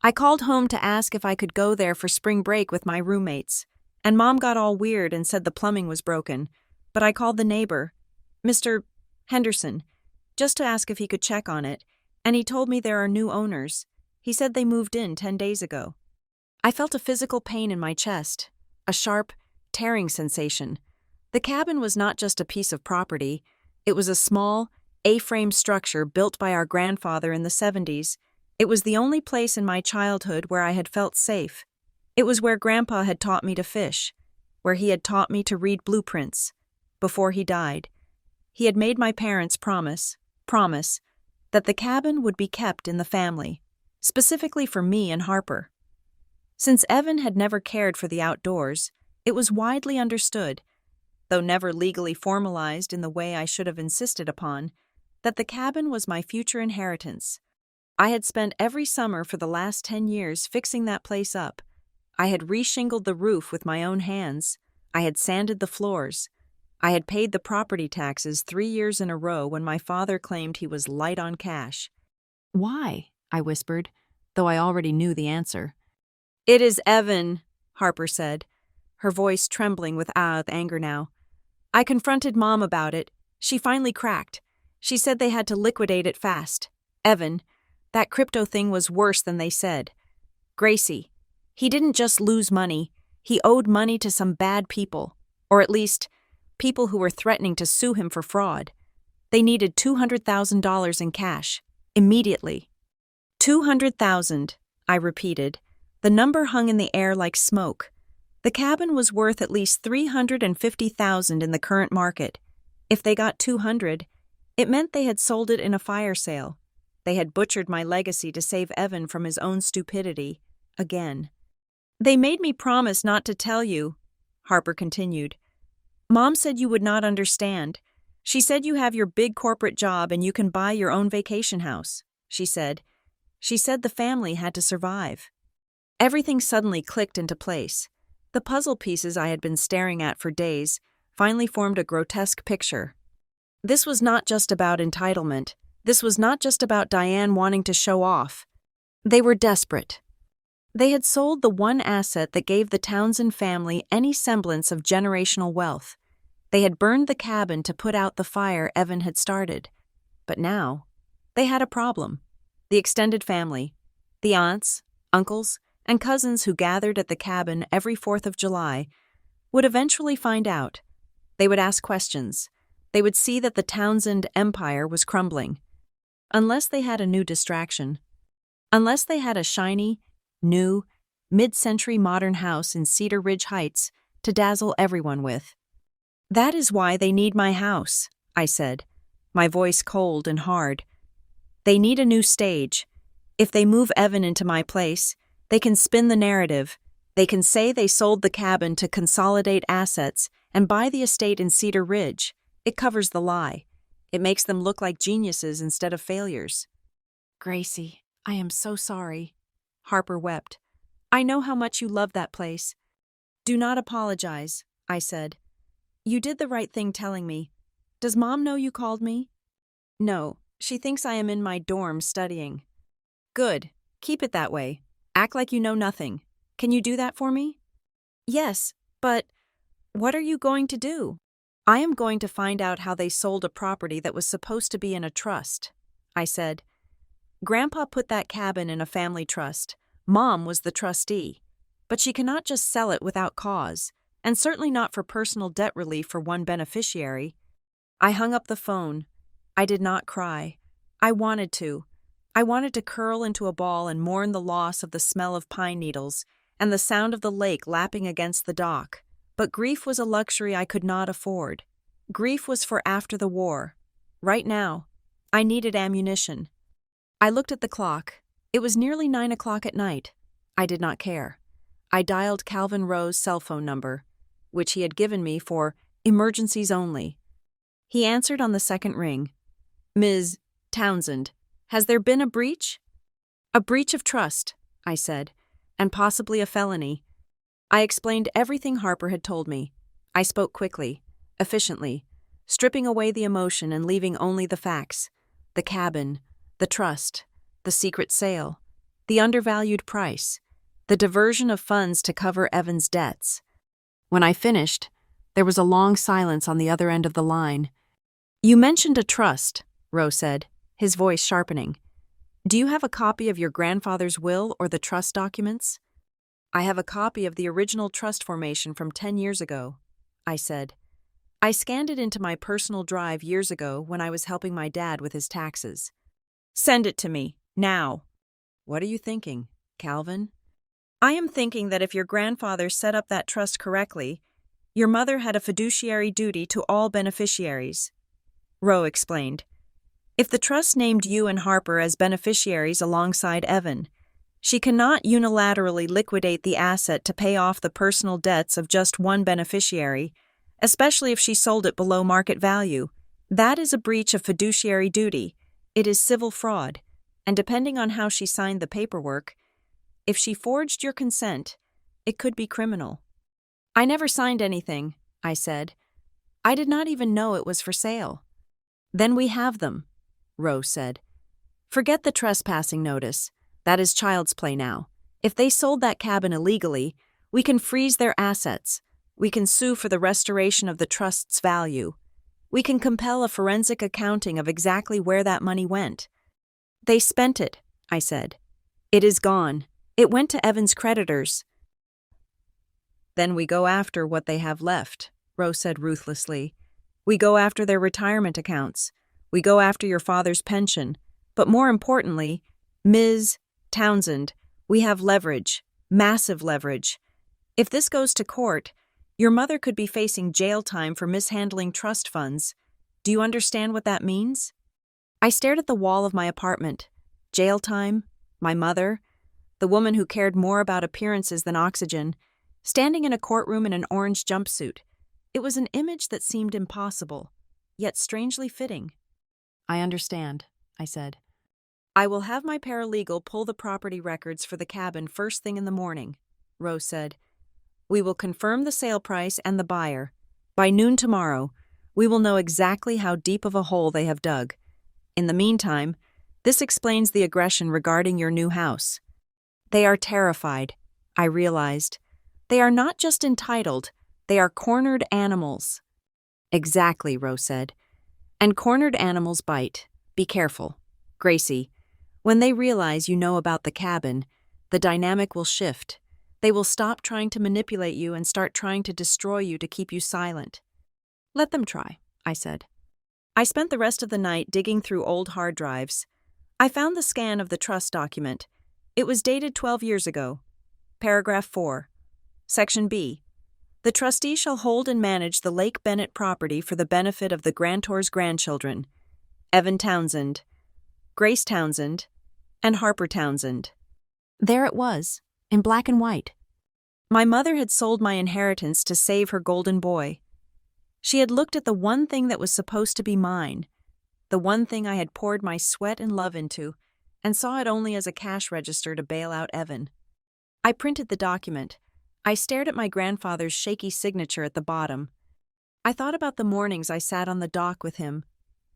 I called home to ask if I could go there for spring break with my roommates, and Mom got all weird and said the plumbing was broken, but I called the neighbor, Mr. Henderson, just to ask if he could check on it, and he told me there are new owners. He said they moved in 10 days ago. I felt a physical pain in my chest, a sharp, tearing sensation. The cabin was not just a piece of property. It was a small, A-frame structure built by our grandfather in the 70s. It was the only place in my childhood where I had felt safe. It was where Grandpa had taught me to fish, where he had taught me to read blueprints. Before he died, he had made my parents promise, that the cabin would be kept in the family, specifically for me and Harper. Since Evan had never cared for the outdoors, it was widely understood, though never legally formalized in the way I should have insisted upon, that the cabin was my future inheritance. I had spent every summer for the last 10 years fixing that place up. I had reshingled the roof with my own hands. I had sanded the floors. I had paid the property taxes 3 years in a row when my father claimed he was light on cash. Why? I whispered, though I already knew the answer. It is Evan, Harper said, her voice trembling with anger now. I confronted Mom about it. She finally cracked. She said they had to liquidate it fast. Evan, that crypto thing was worse than they said. Gracie, he didn't just lose money. He owed money to some bad people, or at least people who were threatening to sue him for fraud. They needed $200,000 in cash, immediately. 200,000, I repeated. The number hung in the air like smoke. The cabin was worth at least $350,000 in the current market. If they got 200, it meant they had sold it in a fire sale. They had butchered my legacy to save Evan from his own stupidity, again. They made me promise not to tell you, Harper continued. Mom said you would not understand. She said you have your big corporate job and you can buy your own vacation house, she said. She said the family had to survive. Everything suddenly clicked into place. The puzzle pieces I had been staring at for days finally formed a grotesque picture. This was not just about entitlement. This was not just about Diane wanting to show off. They were desperate. They had sold the one asset that gave the Townsend family any semblance of generational wealth. They had burned the cabin to put out the fire Evan had started. But now, they had a problem. The extended family, the aunts, Uncles and cousins who gathered at the cabin every 4th of July would eventually find out. They would ask questions. They would see that the Townsend empire was crumbling. Unless they had a new distraction. Unless they had a shiny, new, mid-century modern house in Cedar Ridge Heights to dazzle everyone with. "That is why they need my house," I said, my voice cold and hard. "They need a new stage. If they move Evan into my place, they can spin the narrative. They can say they sold the cabin to consolidate assets and buy the estate in Cedar Ridge. It covers the lie. It makes them look like geniuses instead of failures." "Gracie, I am so sorry." Harper wept. "I know how much you love that place." "Do not apologize," I said. "You did the right thing telling me. Does Mom know you called me?" "No, she thinks I am in my dorm studying." "Good. Keep it that way. Act like you know nothing. Can you do that for me?" "Yes, but what are you going to do?" "I am going to find out how they sold a property that was supposed to be in a trust," I said. "Grandpa put that cabin in a family trust. Mom was the trustee. But she cannot just sell it without cause, and certainly not for personal debt relief for one beneficiary." I hung up the phone. I did not cry. I wanted to. I wanted to curl into a ball and mourn the loss of the smell of pine needles and the sound of the lake lapping against the dock. But grief was a luxury I could not afford. Grief was for after the war. Right now, I needed ammunition. I looked at the clock. It was nearly 9 o'clock at night. I did not care. I dialed Calvin Rowe's cell phone number, which he had given me for emergencies only. He answered on the second ring. "Ms. Townsend, has there been a breach?" "A breach of trust," I said, "and possibly a felony." I explained everything Harper had told me. I spoke quickly, efficiently, stripping away the emotion and leaving only the facts. The cabin, the trust, the secret sale, the undervalued price, the diversion of funds to cover Evan's debts. When I finished, there was a long silence on the other end of the line. "You mentioned a trust," Rowe said, his voice sharpening. "Do you have a copy of your grandfather's will or the trust documents?" "I have a copy of the original trust formation from 10 years ago," I said. "I scanned it into my personal drive years ago when I was helping my dad with his taxes." "Send it to me, now." "What are you thinking, Calvin?" "I am thinking that if your grandfather set up that trust correctly, your mother had a fiduciary duty to all beneficiaries." Rowe explained. "If the trust named you and Harper as beneficiaries alongside Evan, she cannot unilaterally liquidate the asset to pay off the personal debts of just one beneficiary, especially if she sold it below market value. That is a breach of fiduciary duty. It is civil fraud, and depending on how she signed the paperwork, if she forged your consent, it could be criminal." "I never signed anything," I said. "I did not even know it was for sale." "Then we have them," Rowe said. "Forget the trespassing notice. That is child's play now. If they sold that cabin illegally, we can freeze their assets. We can sue for the restoration of the trust's value. We can compel a forensic accounting of exactly where that money went." "They spent it," I said. "It is gone. It went to Evan's creditors." "Then we go after what they have left," Rowe said ruthlessly. "We go after their retirement accounts. We go after your father's pension. But more importantly, Ms. Townsend, we have leverage, massive leverage. If this goes to court, your mother could be facing jail time for mishandling trust funds. Do you understand what that means?" I stared at the wall of my apartment. Jail time, my mother, the woman who cared more about appearances than oxygen, standing in a courtroom in an orange jumpsuit. It was an image that seemed impossible, yet strangely fitting. "I understand," I said. "I will have my paralegal pull the property records for the cabin first thing in the morning," Rowe said. "We will confirm the sale price and the buyer. By noon tomorrow, we will know exactly how deep of a hole they have dug. In the meantime, this explains the aggression regarding your new house." They are terrified, I realized. They are not just entitled, they are cornered animals. "Exactly," Rowe said. "And cornered animals bite. Be careful. Gracie, when they realize you know about the cabin, The dynamic will shift. They will stop trying to manipulate you and start trying to destroy you to keep you silent. Let them try, I said. I spent the rest of the night digging through old hard drives. I found the scan of the trust document. It was dated 12 years ago. Paragraph 4. Section B. The trustee shall hold and manage the Lake Bennett property for the benefit of the grantor's grandchildren, Evan Townsend, Grace Townsend, and Harper Townsend. There it was, in black and white. My mother had sold my inheritance to save her golden boy. She had looked at the one thing that was supposed to be mine, the one thing I had poured my sweat and love into, and saw it only as a cash register to bail out Evan. I printed the document. I stared at my grandfather's shaky signature at the bottom. I thought about the mornings I sat on the dock with him,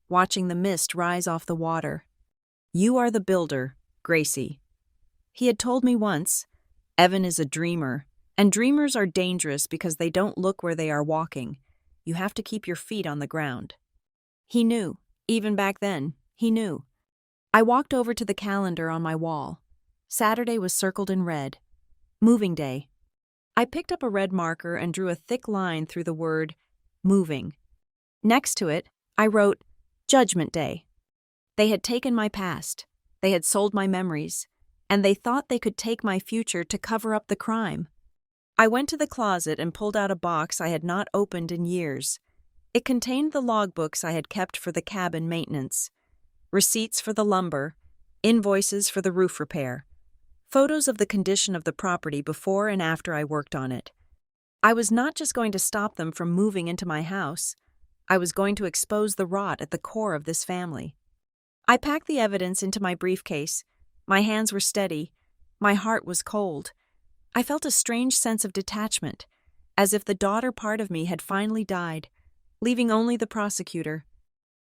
watching the mist rise off the water. You are the builder, Gracie. He had told me once, Evan is a dreamer, and dreamers are dangerous because they don't look where they are walking. You have to keep your feet on the ground. He knew, even back then, he knew. I walked over to the calendar on my wall. Saturday was circled in red. Moving day. I picked up a red marker and drew a thick line through the word, moving. Next to it, I wrote, Judgment Day. They had taken my past, they had sold my memories, and they thought they could take my future to cover up the crime. I went to the closet and pulled out a box I had not opened in years. It contained the logbooks I had kept for the cabin maintenance, receipts for the lumber, invoices for the roof repair, photos of the condition of the property before and after I worked on it. I was not just going to stop them from moving into my house, I was going to expose the rot at the core of this family. I packed the evidence into my briefcase. My hands were steady. My heart was cold. I felt a strange sense of detachment, as if the daughter part of me had finally died, leaving only the prosecutor.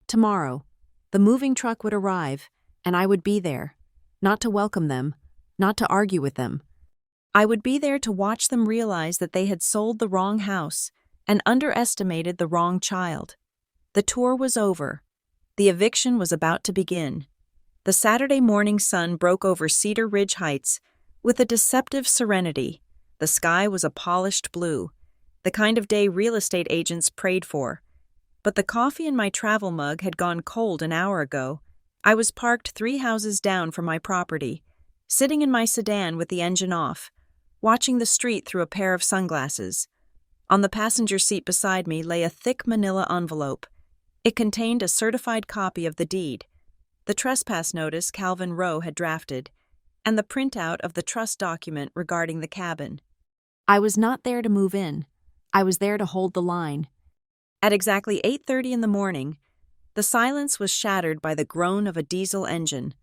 Tomorrow, the moving truck would arrive, and I would be there, not to welcome them, not to argue with them. I would be there to watch them realize that they had sold the wrong house and underestimated the wrong child. The tour was over. The eviction was about to begin. The Saturday morning sun broke over Cedar Ridge Heights with a deceptive serenity. The sky was a polished blue, the kind of day real estate agents prayed for. But the coffee in my travel mug had gone cold an hour ago. I was parked 3 houses down from my property, sitting in my sedan with the engine off, watching the street through a pair of sunglasses. On the passenger seat beside me lay a thick manila envelope. It contained a certified copy of the deed, the trespass notice Calvin Rowe had drafted, and the printout of the trust document regarding the cabin. I was not there to move in. I was there to hold the line. At exactly 8:30 in the morning, the silence was shattered by the groan of a diesel engine.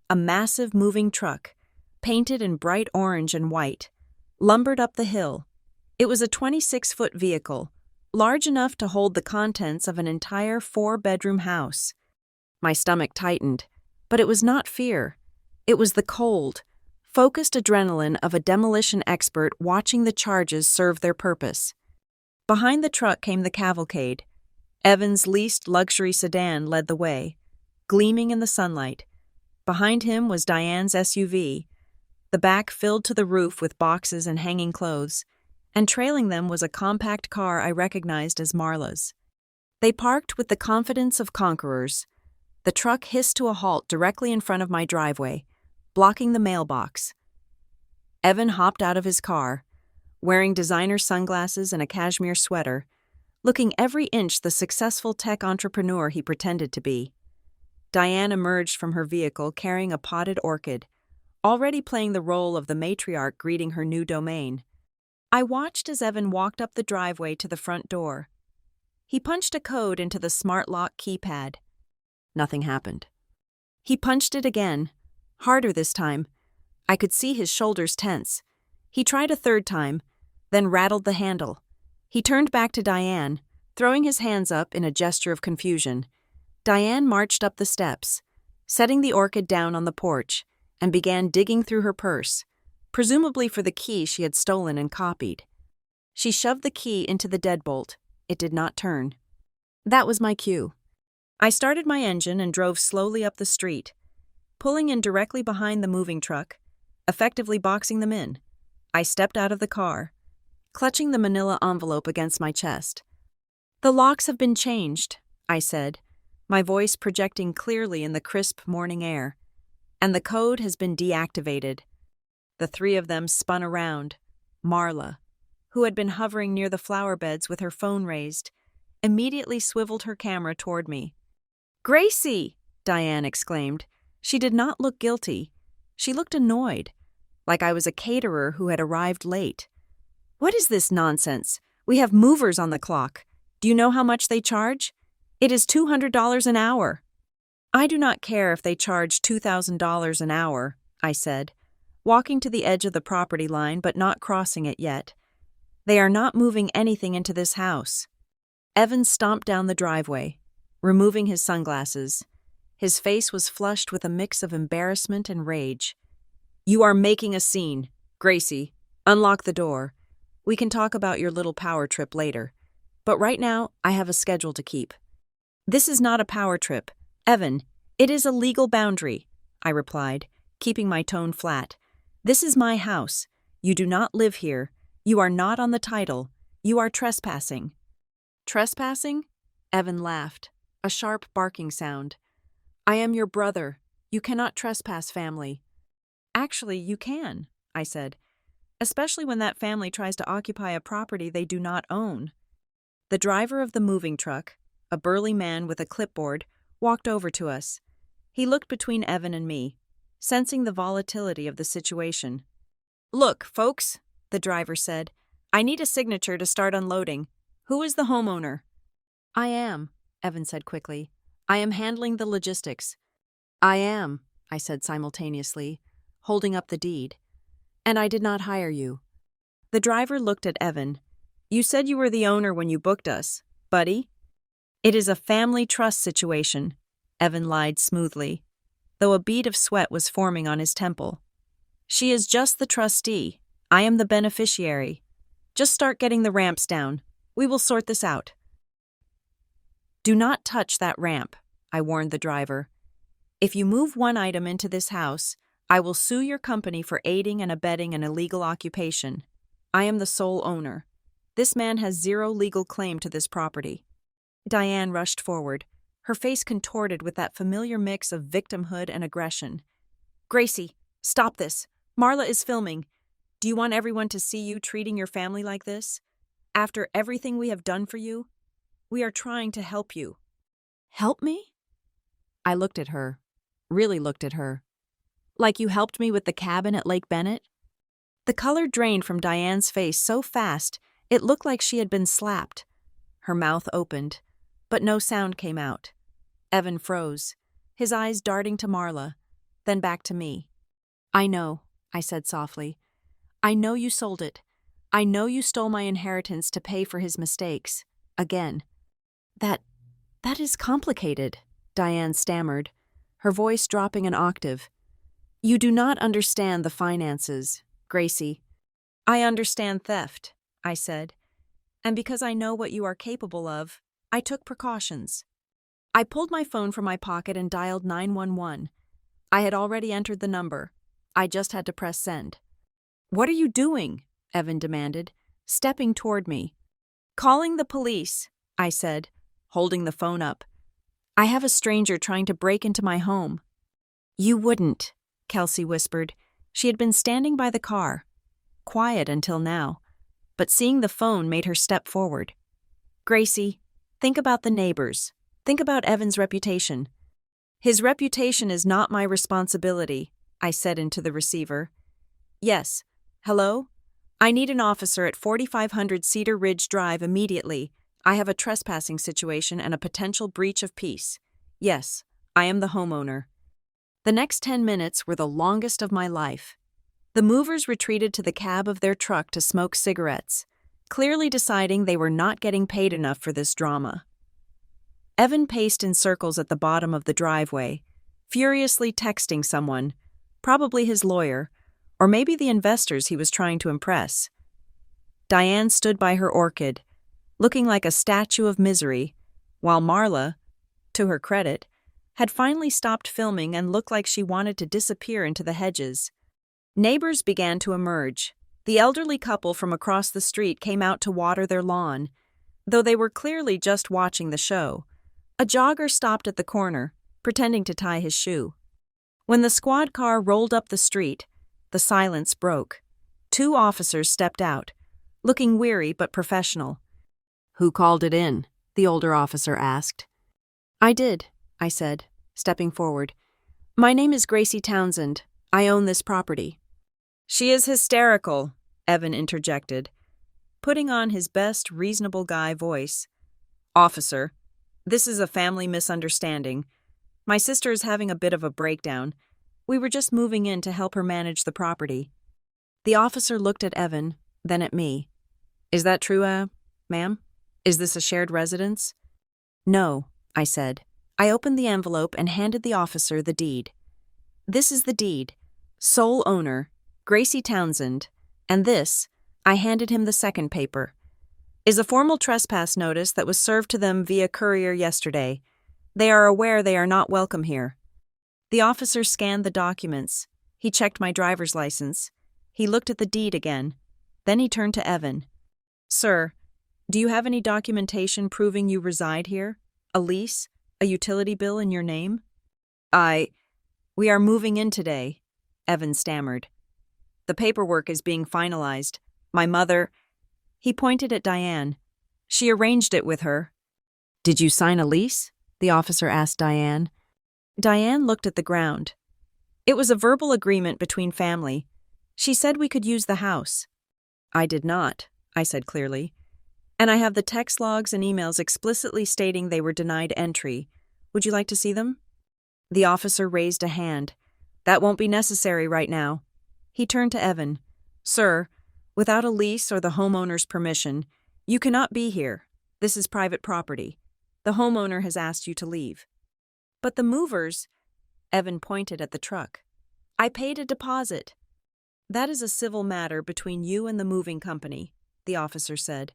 A massive moving truck, painted in bright orange and white, lumbered up the hill. It was a 26-foot vehicle, large enough to hold the contents of an entire 4-bedroom house. My stomach tightened, but it was not fear. It was the cold, focused adrenaline of a demolition expert watching the charges serve their purpose. Behind the truck came the cavalcade. Evan's leased luxury sedan led the way, gleaming in the sunlight. Behind him was Diane's SUV, the back filled to the roof with boxes and hanging clothes, and trailing them was a compact car I recognized as Marla's. They parked with the confidence of conquerors. The truck hissed to a halt directly in front of my driveway, blocking the mailbox. Evan hopped out of his car, wearing designer sunglasses and a cashmere sweater, looking every inch the successful tech entrepreneur he pretended to be. Diane emerged from her vehicle carrying a potted orchid, already playing the role of the matriarch greeting her new domain. I watched as Evan walked up the driveway to the front door. He punched a code into the smart lock keypad. Nothing happened. He punched it again, harder this time. I could see his shoulders tense. He tried a third time, then rattled the handle. He turned back to Diane, throwing his hands up in a gesture of confusion. Diane marched up the steps, setting the orchid down on the porch, and began digging through her purse, presumably for the key she had stolen and copied. She shoved the key into the deadbolt. It did not turn. That was my cue. I started my engine and drove slowly up the street. Pulling in directly behind the moving truck, effectively boxing them in. I stepped out of the car, clutching the manila envelope against my chest. "The locks have been changed," I said, my voice projecting clearly in the crisp morning air. "And the code has been deactivated." The three of them spun around. Marla, who had been hovering near the flower beds with her phone raised, immediately swiveled her camera toward me. "Gracie!" Diane exclaimed. She did not look guilty. She looked annoyed, like I was a caterer who had arrived late. "What is this nonsense? We have movers on the clock. Do you know how much they charge? It is $200 an hour." "I do not care if they charge $2,000 an hour," I said, walking to the edge of the property line but not crossing it yet. "They are not moving anything into this house." Evan stomped down the driveway, removing his sunglasses. His face was flushed with a mix of embarrassment and rage. "You are making a scene. Gracie, unlock the door. We can talk about your little power trip later. But right now, I have a schedule to keep." "This is not a power trip. Evan, it is a legal boundary," I replied, keeping my tone flat. "This is my house. You do not live here. You are not on the title. You are trespassing." "Trespassing?" Evan laughed, a sharp barking sound. "I am your brother. You cannot trespass family." "Actually, you can," I said, "especially when that family tries to occupy a property they do not own." The driver of the moving truck, a burly man with a clipboard, walked over to us. He looked between Evan and me, sensing the volatility of the situation. "Look, folks," the driver said, "I need a signature to start unloading. Who is the homeowner?" "I am," Evan said quickly. "I am handling the logistics." "I am," I said simultaneously, holding up the deed. "And I did not hire you." The driver looked at Evan. "You said you were the owner when you booked us, buddy." "It is a family trust situation," Evan lied smoothly, though a bead of sweat was forming on his temple. "She is just the trustee. I am the beneficiary. Just start getting the ramps down. We will sort this out." "Do not touch that ramp," I warned the driver. "If you move one item into this house, I will sue your company for aiding and abetting an illegal occupation. I am the sole owner. This man has zero legal claim to this property." Diane rushed forward, her face contorted with that familiar mix of victimhood and aggression. "Gracie, stop this. Marla is filming. Do you want everyone to see you treating your family like this? After everything we have done for you? We are trying to help you." "Help me?" I looked at her, really looked at her. "Like you helped me with the cabin at Lake Bennett?" The color drained from Diane's face so fast, it looked like she had been slapped. Her mouth opened, but no sound came out. Evan froze, his eyes darting to Marla, then back to me. "I know," I said softly. "I know you sold it. I know you stole my inheritance to pay for his mistakes. Again." That is complicated," Diane stammered, her voice dropping an octave. "You do not understand the finances, Gracie." "I understand theft," I said. "And because I know what you are capable of, I took precautions." I pulled my phone from my pocket and dialed 911. I had already entered the number. I just had to press send. "What are you doing?" Evan demanded, stepping toward me. "Calling the police," I said, holding the phone up. "I have a stranger trying to break into my home." "You wouldn't," Kelsey whispered. She had been standing by the car, quiet until now, but seeing the phone made her step forward. "Gracie, think about the neighbors. Think about Evan's reputation." "His reputation is not my responsibility," I said into the receiver. "Yes. Hello? I need an officer at 4500 Cedar Ridge Drive immediately. I have a trespassing situation and a potential breach of peace. Yes, I am the homeowner." The next 10 minutes were the longest of my life. The movers retreated to the cab of their truck to smoke cigarettes, clearly deciding they were not getting paid enough for this drama. Evan paced in circles at the bottom of the driveway, furiously texting someone, probably his lawyer, or maybe the investors he was trying to impress. Diane stood by her orchid, looking like a statue of misery, while Marla, to her credit, had finally stopped filming and looked like she wanted to disappear into the hedges. Neighbors began to emerge. The elderly couple from across the street came out to water their lawn, though they were clearly just watching the show. A jogger stopped at the corner, pretending to tie his shoe. When the squad car rolled up the street, the silence broke. 2 officers stepped out, looking weary but professional. "Who called it in?" the older officer asked. "I did," I said, stepping forward. "My name is Gracie Townsend. I own this property." "She is hysterical," Evan interjected, putting on his best reasonable guy voice. "Officer, this is a family misunderstanding. My sister is having a bit of a breakdown. We were just moving in to help her manage the property." The officer looked at Evan, then at me. "Is that true, ma'am? Is this a shared residence?" "No," I said. I opened the envelope and handed the officer the deed. "This is the deed. Sole owner, Gracie Townsend, and this," I handed him the second paper, "is a formal trespass notice that was served to them via courier yesterday. They are aware they are not welcome here." The officer scanned the documents. He checked my driver's license. He looked at the deed again. Then he turned to Evan. "Sir, do you have any documentation proving you reside here? A lease? A utility bill in your name?" We are moving in today," Evan stammered. "The paperwork is being finalized. My mother—" He pointed at Diane. "She arranged it with her." "Did you sign a lease?" the officer asked Diane. Diane looked at the ground. "It was a verbal agreement between family. She said we could use the house." "I did not," I said clearly. "And I have the text logs and emails explicitly stating they were denied entry. Would you like to see them?" The officer raised a hand. "That won't be necessary right now." He turned to Evan. "Sir, without a lease or the homeowner's permission, you cannot be here. This is private property. The homeowner has asked you to leave." "But the movers—" Evan pointed at the truck. "I paid a deposit." "That is a civil matter between you and the moving company," the officer said.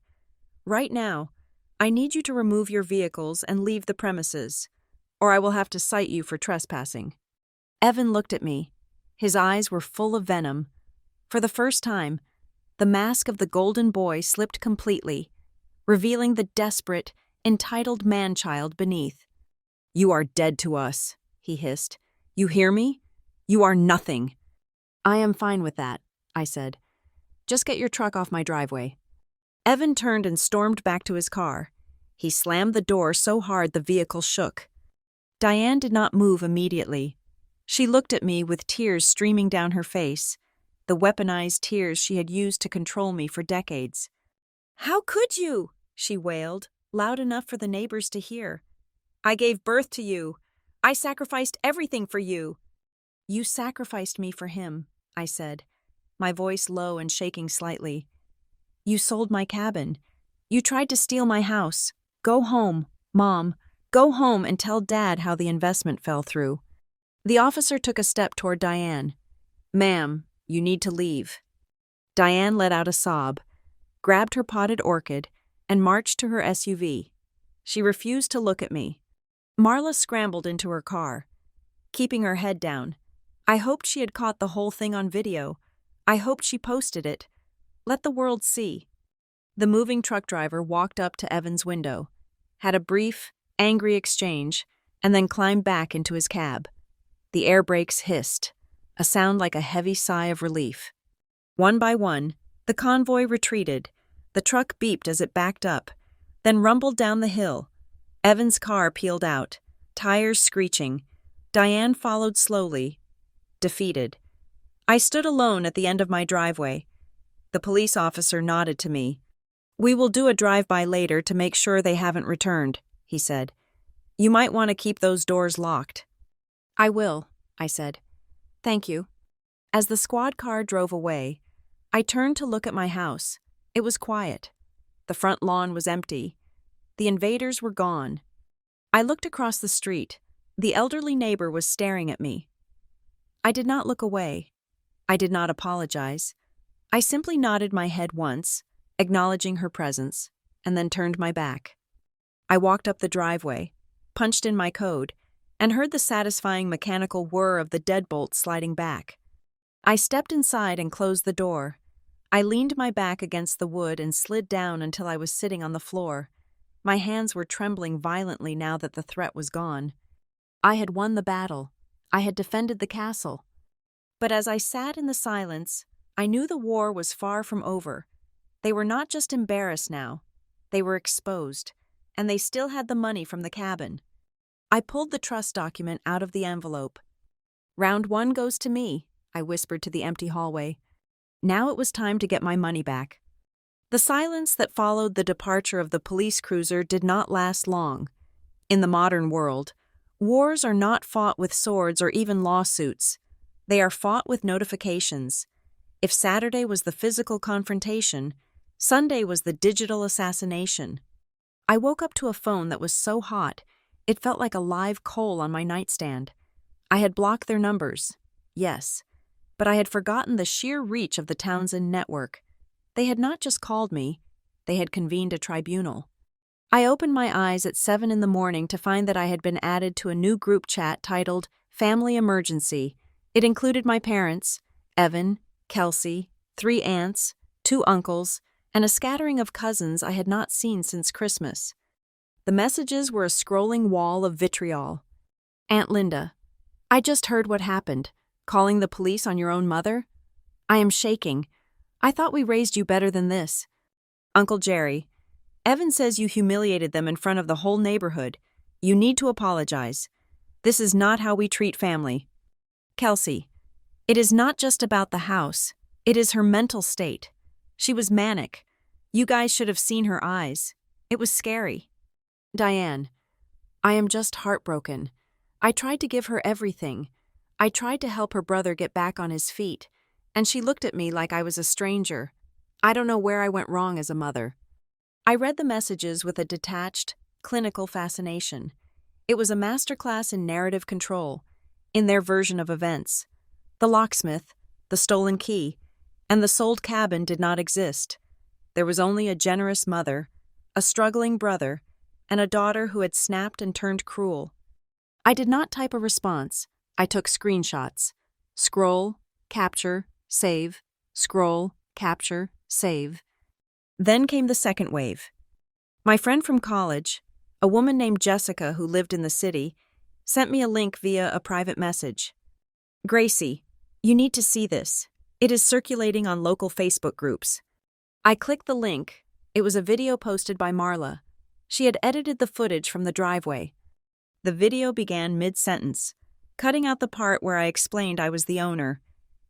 "Right now, I need you to remove your vehicles and leave the premises, or I will have to cite you for trespassing." Evan looked at me. His eyes were full of venom. For the first time, the mask of the golden boy slipped completely, revealing the desperate, entitled man-child beneath. "You are dead to us," he hissed. "You hear me? You are nothing." "I am fine with that," I said. "Just get your truck off my driveway." Evan turned and stormed back to his car. He slammed the door so hard the vehicle shook. Diane did not move immediately. She looked at me with tears streaming down her face, the weaponized tears she had used to control me for decades. "How could you?" she wailed, loud enough for the neighbors to hear. "I gave birth to you. I sacrificed everything for you." "You sacrificed me for him," I said, my voice low and shaking slightly. "You sold my cabin. You tried to steal my house. Go home, Mom. Go home and tell Dad how the investment fell through." The officer took a step toward Diane. "Ma'am, you need to leave." Diane let out a sob, grabbed her potted orchid, and marched to her SUV. She refused to look at me. Marla scrambled into her car, keeping her head down. I hoped she had caught the whole thing on video. I hoped she posted it. Let the world see. The moving truck driver walked up to Evan's window, had a brief, angry exchange, and then climbed back into his cab. The air brakes hissed, a sound like a heavy sigh of relief. One by one, the convoy retreated. The truck beeped as it backed up, then rumbled down the hill. Evan's car peeled out, tires screeching. Diane followed slowly, defeated. I stood alone at the end of my driveway. The police officer nodded to me. "We will do a drive-by later to make sure they haven't returned," he said. "You might want to keep those doors locked." "I will," I said. "Thank you." As the squad car drove away, I turned to look at my house. It was quiet. The front lawn was empty. The invaders were gone. I looked across the street. The elderly neighbor was staring at me. I did not look away. I did not apologize. I simply nodded my head once, acknowledging her presence, and then turned my back. I walked up the driveway, punched in my code, and heard the satisfying mechanical whir of the deadbolt sliding back. I stepped inside and closed the door. I leaned my back against the wood and slid down until I was sitting on the floor. My hands were trembling violently now that the threat was gone. I had won the battle. I had defended the castle. But as I sat in the silence, I knew the war was far from over. They were not just embarrassed now. They were exposed, and they still had the money from the cabin. I pulled the trust document out of the envelope. "Round one goes to me," I whispered to the empty hallway. Now it was time to get my money back. The silence that followed the departure of the police cruiser did not last long. In the modern world, wars are not fought with swords or even lawsuits. They are fought with notifications. If Saturday was the physical confrontation, Sunday was the digital assassination. I woke up to a phone that was so hot, it felt like a live coal on my nightstand. I had blocked their numbers, yes, but I had forgotten the sheer reach of the Townsend network. They had not just called me, they had convened a tribunal. I opened my eyes at 7 in the morning to find that I had been added to a new group chat titled Family Emergency. It included my parents, Evan, Kelsey, 3 aunts, 2 uncles, and a scattering of cousins I had not seen since Christmas. The messages were a scrolling wall of vitriol. "Aunt Linda, I just heard what happened. Calling the police on your own mother? I am shaking. I thought we raised you better than this. Uncle Jerry, Evan says you humiliated them in front of the whole neighborhood. You need to apologize. This is not how we treat family. Kelsey, it is not just about the house. It is her mental state. She was manic. You guys should have seen her eyes. It was scary. Diane, I am just heartbroken. I tried to give her everything. I tried to help her brother get back on his feet, and she looked at me like I was a stranger. I don't know where I went wrong as a mother." I read the messages with a detached, clinical fascination. It was a masterclass in narrative control, in their version of events. The locksmith, the stolen key, and the sold cabin did not exist. There was only a generous mother, a struggling brother, and a daughter who had snapped and turned cruel. I did not type a response. I took screenshots. Scroll, capture, save, scroll, capture, save. Then came the second wave. My friend from college, a woman named Jessica who lived in the city, sent me a link via a private message. "Gracie, you need to see this. It is circulating on local Facebook groups." I clicked the link. It was a video posted by Marla. She had edited the footage from the driveway. The video began mid-sentence, cutting out the part where I explained I was the owner.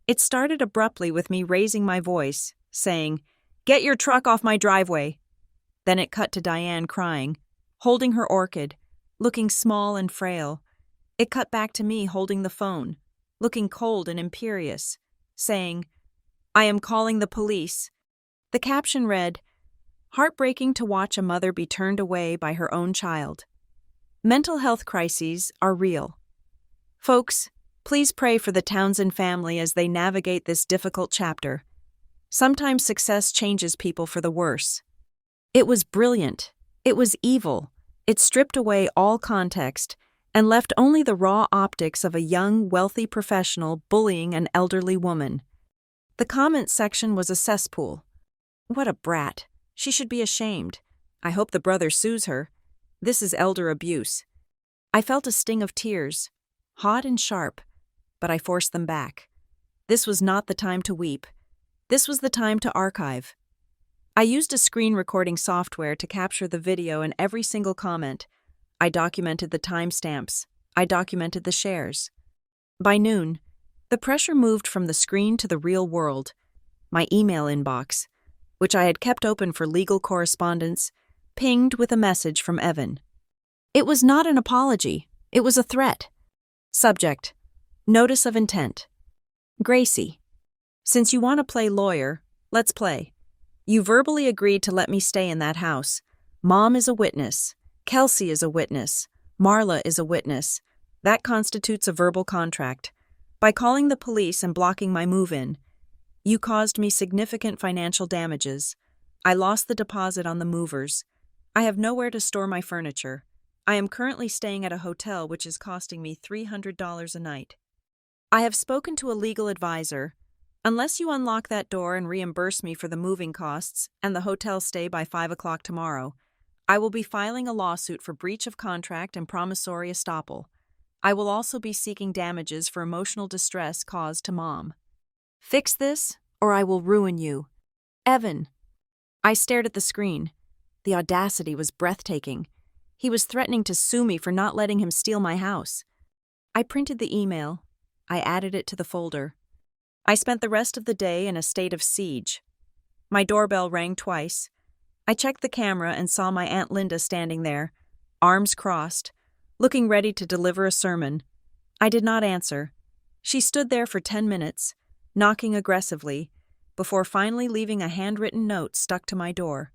It started abruptly with me raising my voice, saying, "Get your truck off my driveway." Then it cut to Diane crying, holding her orchid, looking small and frail. It cut back to me holding the phone, looking cold and imperious, saying, "I am calling the police." The caption read, "Heartbreaking to watch a mother be turned away by her own child. Mental health crises are real. Folks, please pray for the Townsend family as they navigate this difficult chapter. Sometimes success changes people for the worse." It was brilliant. It was evil. It stripped away all context and left only the raw optics of a young, wealthy professional bullying an elderly woman. The comment section was a cesspool. "What a brat. She should be ashamed. I hope the brother sues her. This is elder abuse." I felt a sting of tears, hot and sharp, but I forced them back. This was not the time to weep. This was the time to archive. I used a screen recording software to capture the video and every single comment. I documented the timestamps. I documented the shares. By noon, the pressure moved from the screen to the real world. My email inbox, which I had kept open for legal correspondence, pinged with a message from Evan. It was not an apology. It was a threat. Subject: Notice of intent. Gracie, since you want to play lawyer, let's play. You verbally agreed to let me stay in that house. Mom is a witness. Kelsey is a witness. Marla is a witness. That constitutes a verbal contract. By calling the police and blocking my move-in, you caused me significant financial damages. I lost the deposit on the movers. I have nowhere to store my furniture. I am currently staying at a hotel which is costing me $300 a night. I have spoken to a legal advisor. Unless you unlock that door and reimburse me for the moving costs and the hotel stay by 5 o'clock tomorrow, I will be filing a lawsuit for breach of contract and promissory estoppel. I will also be seeking damages for emotional distress caused to Mom. Fix this, or I will ruin you. Evan. I stared at the screen. The audacity was breathtaking. He was threatening to sue me for not letting him steal my house. I printed the email. I added it to the folder. I spent the rest of the day in a state of siege. My doorbell rang twice. I checked the camera and saw my Aunt Linda standing there, arms crossed, looking ready to deliver a sermon. I did not answer. She stood there for 10 minutes, knocking aggressively, before finally leaving a handwritten note stuck to my door.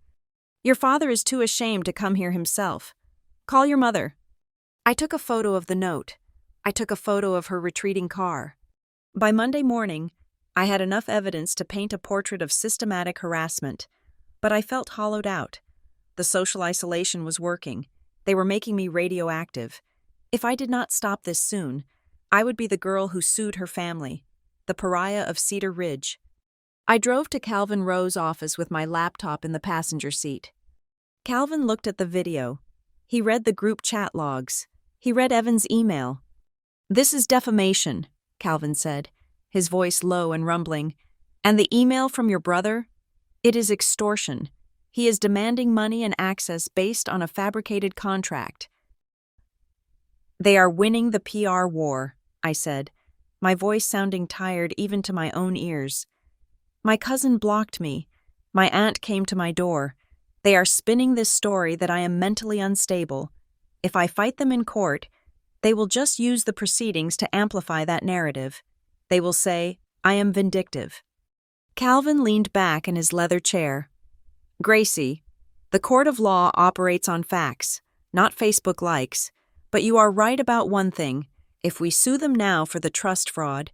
Your father is too ashamed to come here himself. Call your mother. I took a photo of the note. I took a photo of her retreating car. By Monday morning, I had enough evidence to paint a portrait of systematic harassment, but I felt hollowed out. The social isolation was working. They were making me radioactive. If I did not stop this soon, I would be the girl who sued her family, the pariah of Cedar Ridge. I drove to Calvin Rowe's office with my laptop in the passenger seat. Calvin looked at the video. He read the group chat logs. He read Evan's email. This is defamation, Calvin said, his voice low and rumbling. And the email from your brother? It is extortion. He is demanding money and access based on a fabricated contract. They are winning the PR war, I said, my voice sounding tired even to my own ears. My cousin blocked me. My aunt came to my door. They are spinning this story that I am mentally unstable. If I fight them in court, they will just use the proceedings to amplify that narrative. They will say, I am vindictive. Calvin leaned back in his leather chair. Gracie, the court of law operates on facts, not Facebook likes, but you are right about one thing. If we sue them now for the trust fraud,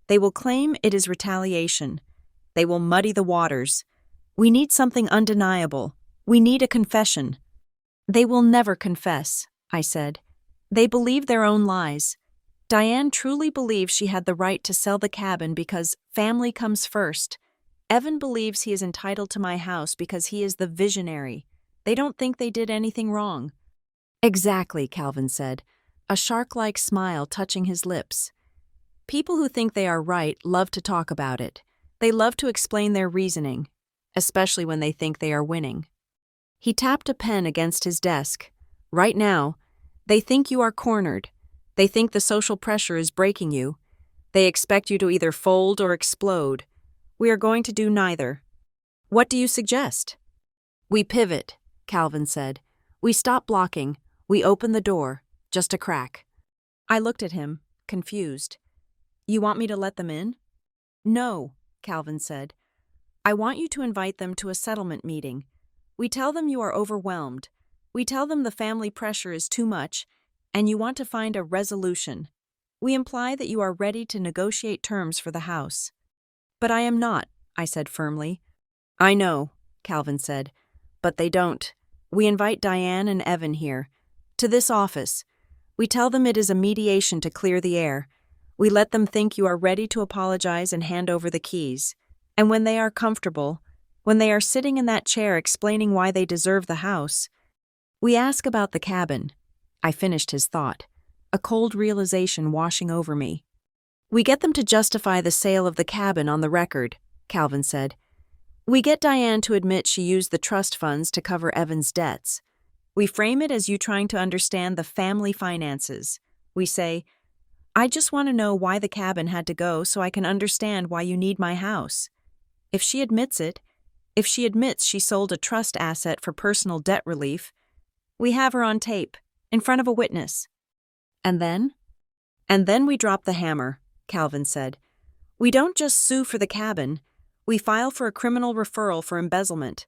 they will claim it is retaliation. They will muddy the waters. We need something undeniable. We need a confession. They will never confess, I said. They believe their own lies. Diane truly believes she had the right to sell the cabin because family comes first. Evan believes he is entitled to my house because he is the visionary. They don't think they did anything wrong. Exactly, Calvin said, a shark-like smile touching his lips. People who think they are right love to talk about it. They love to explain their reasoning, especially when they think they are winning. He tapped a pen against his desk. Right now, they think you are cornered. They think the social pressure is breaking you. They expect you to either fold or explode. We are going to do neither. What do you suggest? We pivot, Calvin said. We stop blocking. We open the door, just a crack. I looked at him, confused. You want me to let them in? No, Calvin said. I want you to invite them to a settlement meeting. We tell them you are overwhelmed. We tell them the family pressure is too much, and you want to find a resolution. We imply that you are ready to negotiate terms for the house. But I am not, I said firmly. I know, Calvin said, but they don't. We invite Diane and Evan here, to this office. We tell them it is a mediation to clear the air. We let them think you are ready to apologize and hand over the keys. And when they are comfortable, when they are sitting in that chair explaining why they deserve the house, we ask about the cabin. I finished his thought, a cold realization washing over me. We get them to justify the sale of the cabin on the record, Calvin said. We get Diane to admit she used the trust funds to cover Evan's debts. We frame it as you trying to understand the family finances. We say, I just want to know why the cabin had to go so I can understand why you need my house. If she admits it, if she admits she sold a trust asset for personal debt relief, we have her on tape, in front of a witness. And then? And then we drop the hammer, Calvin said. We don't just sue for the cabin. We file for a criminal referral for embezzlement,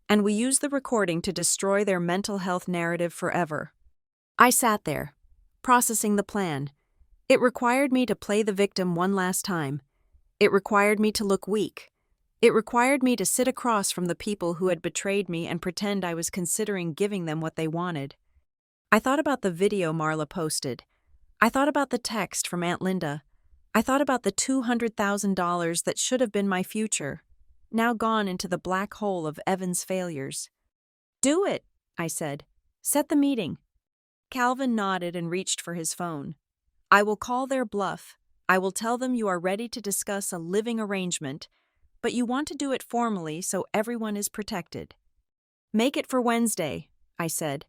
and we use the recording to destroy their mental health narrative forever. I sat there, processing the plan. It required me to play the victim one last time. It required me to look weak. It required me to sit across from the people who had betrayed me and pretend I was considering giving them what they wanted. I thought about the video Marla posted. I thought about the text from Aunt Linda. I thought about the $200,000 that should have been my future, now gone into the black hole of Evan's failures. "Do it," I said. "Set the meeting." Calvin nodded and reached for his phone. "I will call their bluff. I will tell them you are ready to discuss a living arrangement, but you want to do it formally so everyone is protected." "Make it for Wednesday," I said.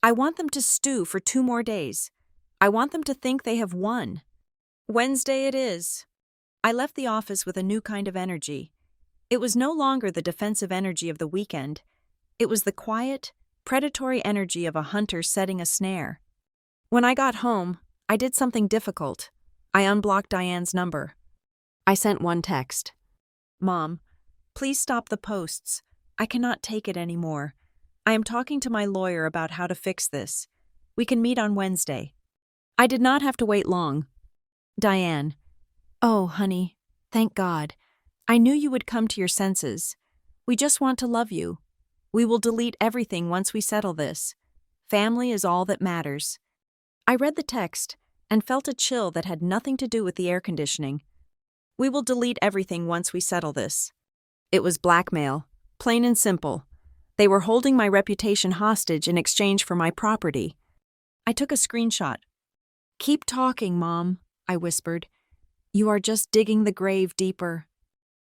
"I want them to stew for 2 more days. I want them to think they have won." "Wednesday it is." I left the office with a new kind of energy. It was no longer the defensive energy of the weekend. It was the quiet, predatory energy of a hunter setting a snare. When I got home, I did something difficult. I unblocked Diane's number. I sent one text. "Mom, please stop the posts. I cannot take it anymore. I am talking to my lawyer about how to fix this. We can meet on Wednesday." I did not have to wait long. "Diane." "Oh, honey, thank God. I knew you would come to your senses. We just want to love you. We will delete everything once we settle this. Family is all that matters." I read the text and felt a chill that had nothing to do with the air conditioning. "We will delete everything once we settle this." It was blackmail, plain and simple. They were holding my reputation hostage in exchange for my property. I took a screenshot. "Keep talking, Mom," I whispered. "You are just digging the grave deeper."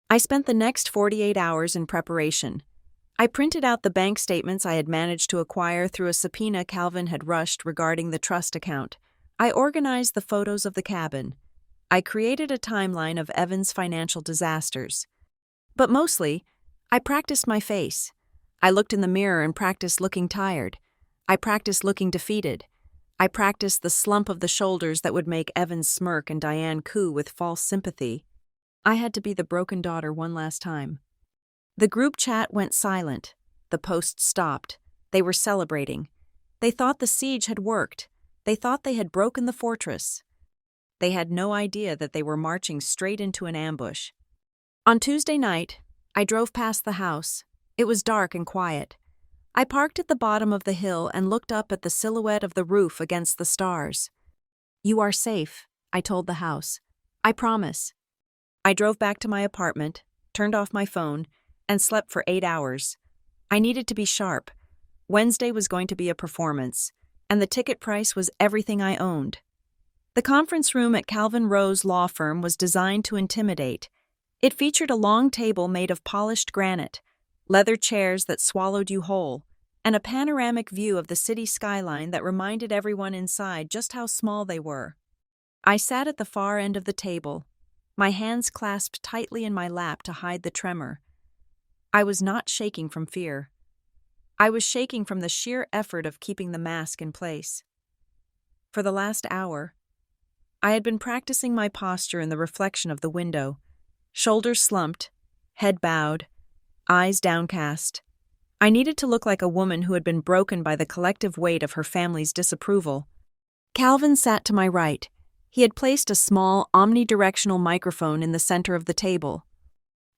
I spent the next 48 hours in preparation. I printed out the bank statements I had managed to acquire through a subpoena Calvin had rushed regarding the trust account. I organized the photos of the cabin. I created a timeline of Evan's financial disasters. But mostly, I practiced my face. I looked in the mirror and practiced looking tired. I practiced looking defeated. I practiced the slump of the shoulders that would make Evan smirk and Diane coo with false sympathy. I had to be the broken daughter one last time. The group chat went silent. The posts stopped. They were celebrating. They thought the siege had worked. They thought they had broken the fortress. They had no idea that they were marching straight into an ambush. On Tuesday night, I drove past the house. It was dark and quiet. I parked at the bottom of the hill and looked up at the silhouette of the roof against the stars. "You are safe," I told the house. "I promise." I drove back to my apartment, turned off my phone, and slept for 8 hours. I needed to be sharp. Wednesday was going to be a performance, and the ticket price was everything I owned. The conference room at Calvin Rowe's law firm was designed to intimidate. It featured a long table made of polished granite, leather chairs that swallowed you whole, and a panoramic view of the city skyline that reminded everyone inside just how small they were. I sat at the far end of the table, my hands clasped tightly in my lap to hide the tremor. I was not shaking from fear. I was shaking from the sheer effort of keeping the mask in place. For the last hour, I had been practicing my posture in the reflection of the window, shoulders slumped, head bowed, eyes downcast. I needed to look like a woman who had been broken by the collective weight of her family's disapproval. Calvin sat to my right. He had placed a small, omnidirectional microphone in the center of the table.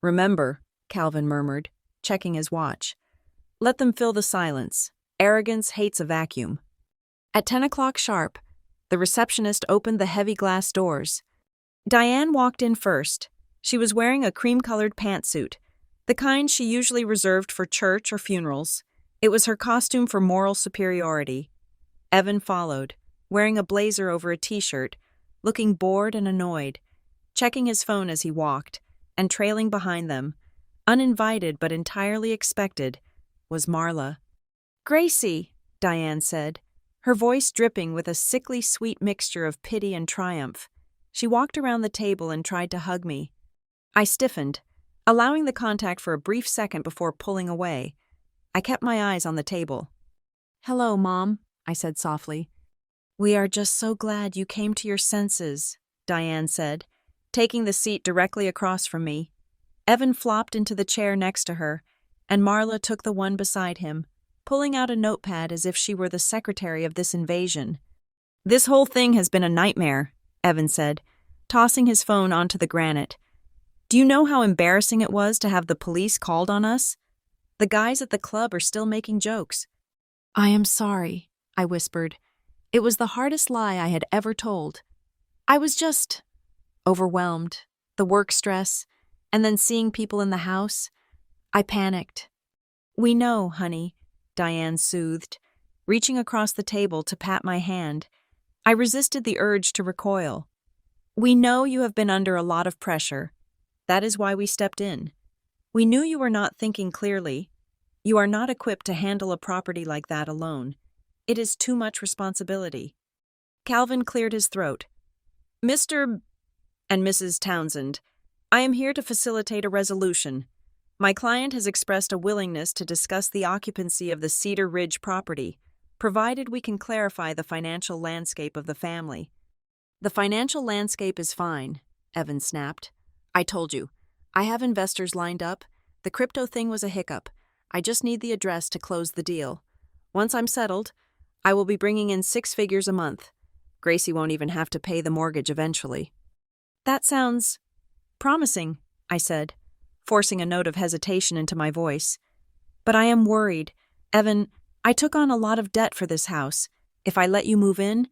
"Remember," Calvin murmured, checking his watch. "Let them fill the silence. Arrogance hates a vacuum." At 10 o'clock sharp, the receptionist opened the heavy glass doors. Diane walked in first. She was wearing a cream-colored pantsuit, the kind she usually reserved for church or funerals. It was her costume for moral superiority. Evan followed, wearing a blazer over a t-shirt, looking bored and annoyed, checking his phone as he walked, and trailing behind them, uninvited but entirely expected, was Marla. "Gracie," Diane said, her voice dripping with a sickly sweet mixture of pity and triumph. She walked around the table and tried to hug me. I stiffened, allowing the contact for a brief second before pulling away. I kept my eyes on the table. "Hello, Mom," I said softly. "We are just so glad you came to your senses," Diane said, taking the seat directly across from me. Evan flopped into the chair next to her, and Marla took the one beside him, pulling out a notepad as if she were the secretary of this invasion. "This whole thing has been a nightmare," Evan said, tossing his phone onto the granite. "Do you know how embarrassing it was to have the police called on us? The guys at the club are still making jokes." "I am sorry," I whispered. It was the hardest lie I had ever told. "I was just..." overwhelmed, the work stress, and then seeing people in the house. I panicked. "We know, honey," Diane soothed, reaching across the table to pat my hand. I resisted the urge to recoil. "We know you have been under a lot of pressure. That is why we stepped in. We knew you were not thinking clearly. You are not equipped to handle a property like that alone. It is too much responsibility." Calvin cleared his throat. "Mr. and Mrs. Townsend, I am here to facilitate a resolution. My client has expressed a willingness to discuss the occupancy of the Cedar Ridge property, provided we can clarify the financial landscape of the family." "The financial landscape is fine," Evan snapped. "I told you. I have investors lined up. The crypto thing was a hiccup. I just need the address to close the deal. Once I'm settled, I will be bringing in 6 figures a month. Gracie won't even have to pay the mortgage eventually." "That sounds promising," I said, forcing a note of hesitation into my voice. "But I am worried. Evan, I took on a lot of debt for this house. If I let you move in,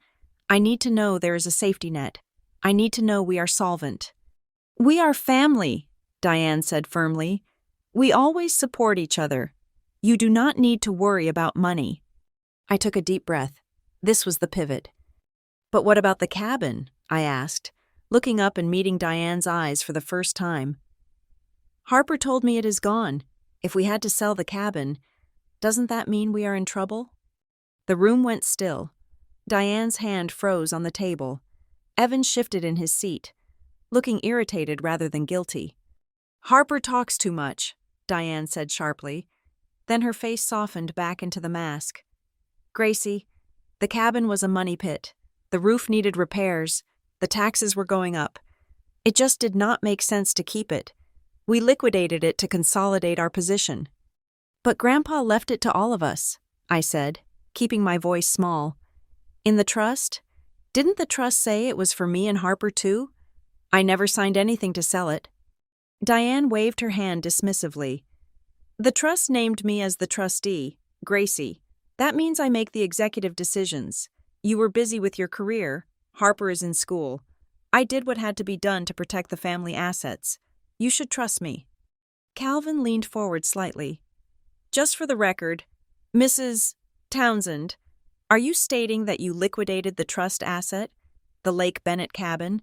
I need to know there is a safety net. I need to know we are solvent." "We are family," Diane said firmly. "We always support each other. You do not need to worry about money." I took a deep breath. This was the pivot. "But what about the cabin?" I asked, looking up and meeting Diane's eyes for the first time. "Harper told me it is gone. If we had to sell the cabin, doesn't that mean we are in trouble?" The room went still. Diane's hand froze on the table. Evan shifted in his seat, looking irritated rather than guilty. "Harper talks too much," Diane said sharply. Then her face softened back into the mask. "Gracie, the cabin was a money pit. The roof needed repairs. The taxes were going up. It just did not make sense to keep it. We liquidated it to consolidate our position." "But Grandpa left it to all of us," I said, keeping my voice small. "In the trust? Didn't the trust say it was for me and Harper too? I never signed anything to sell it." Diane waved her hand dismissively. "The trust named me as the trustee, Gracie. That means I make the executive decisions. You were busy with your career. Harper is in school. I did what had to be done to protect the family assets. You should trust me." Calvin leaned forward slightly. "Just for the record, Mrs. Townsend, are you stating that you liquidated the trust asset, the Lake Bennett cabin,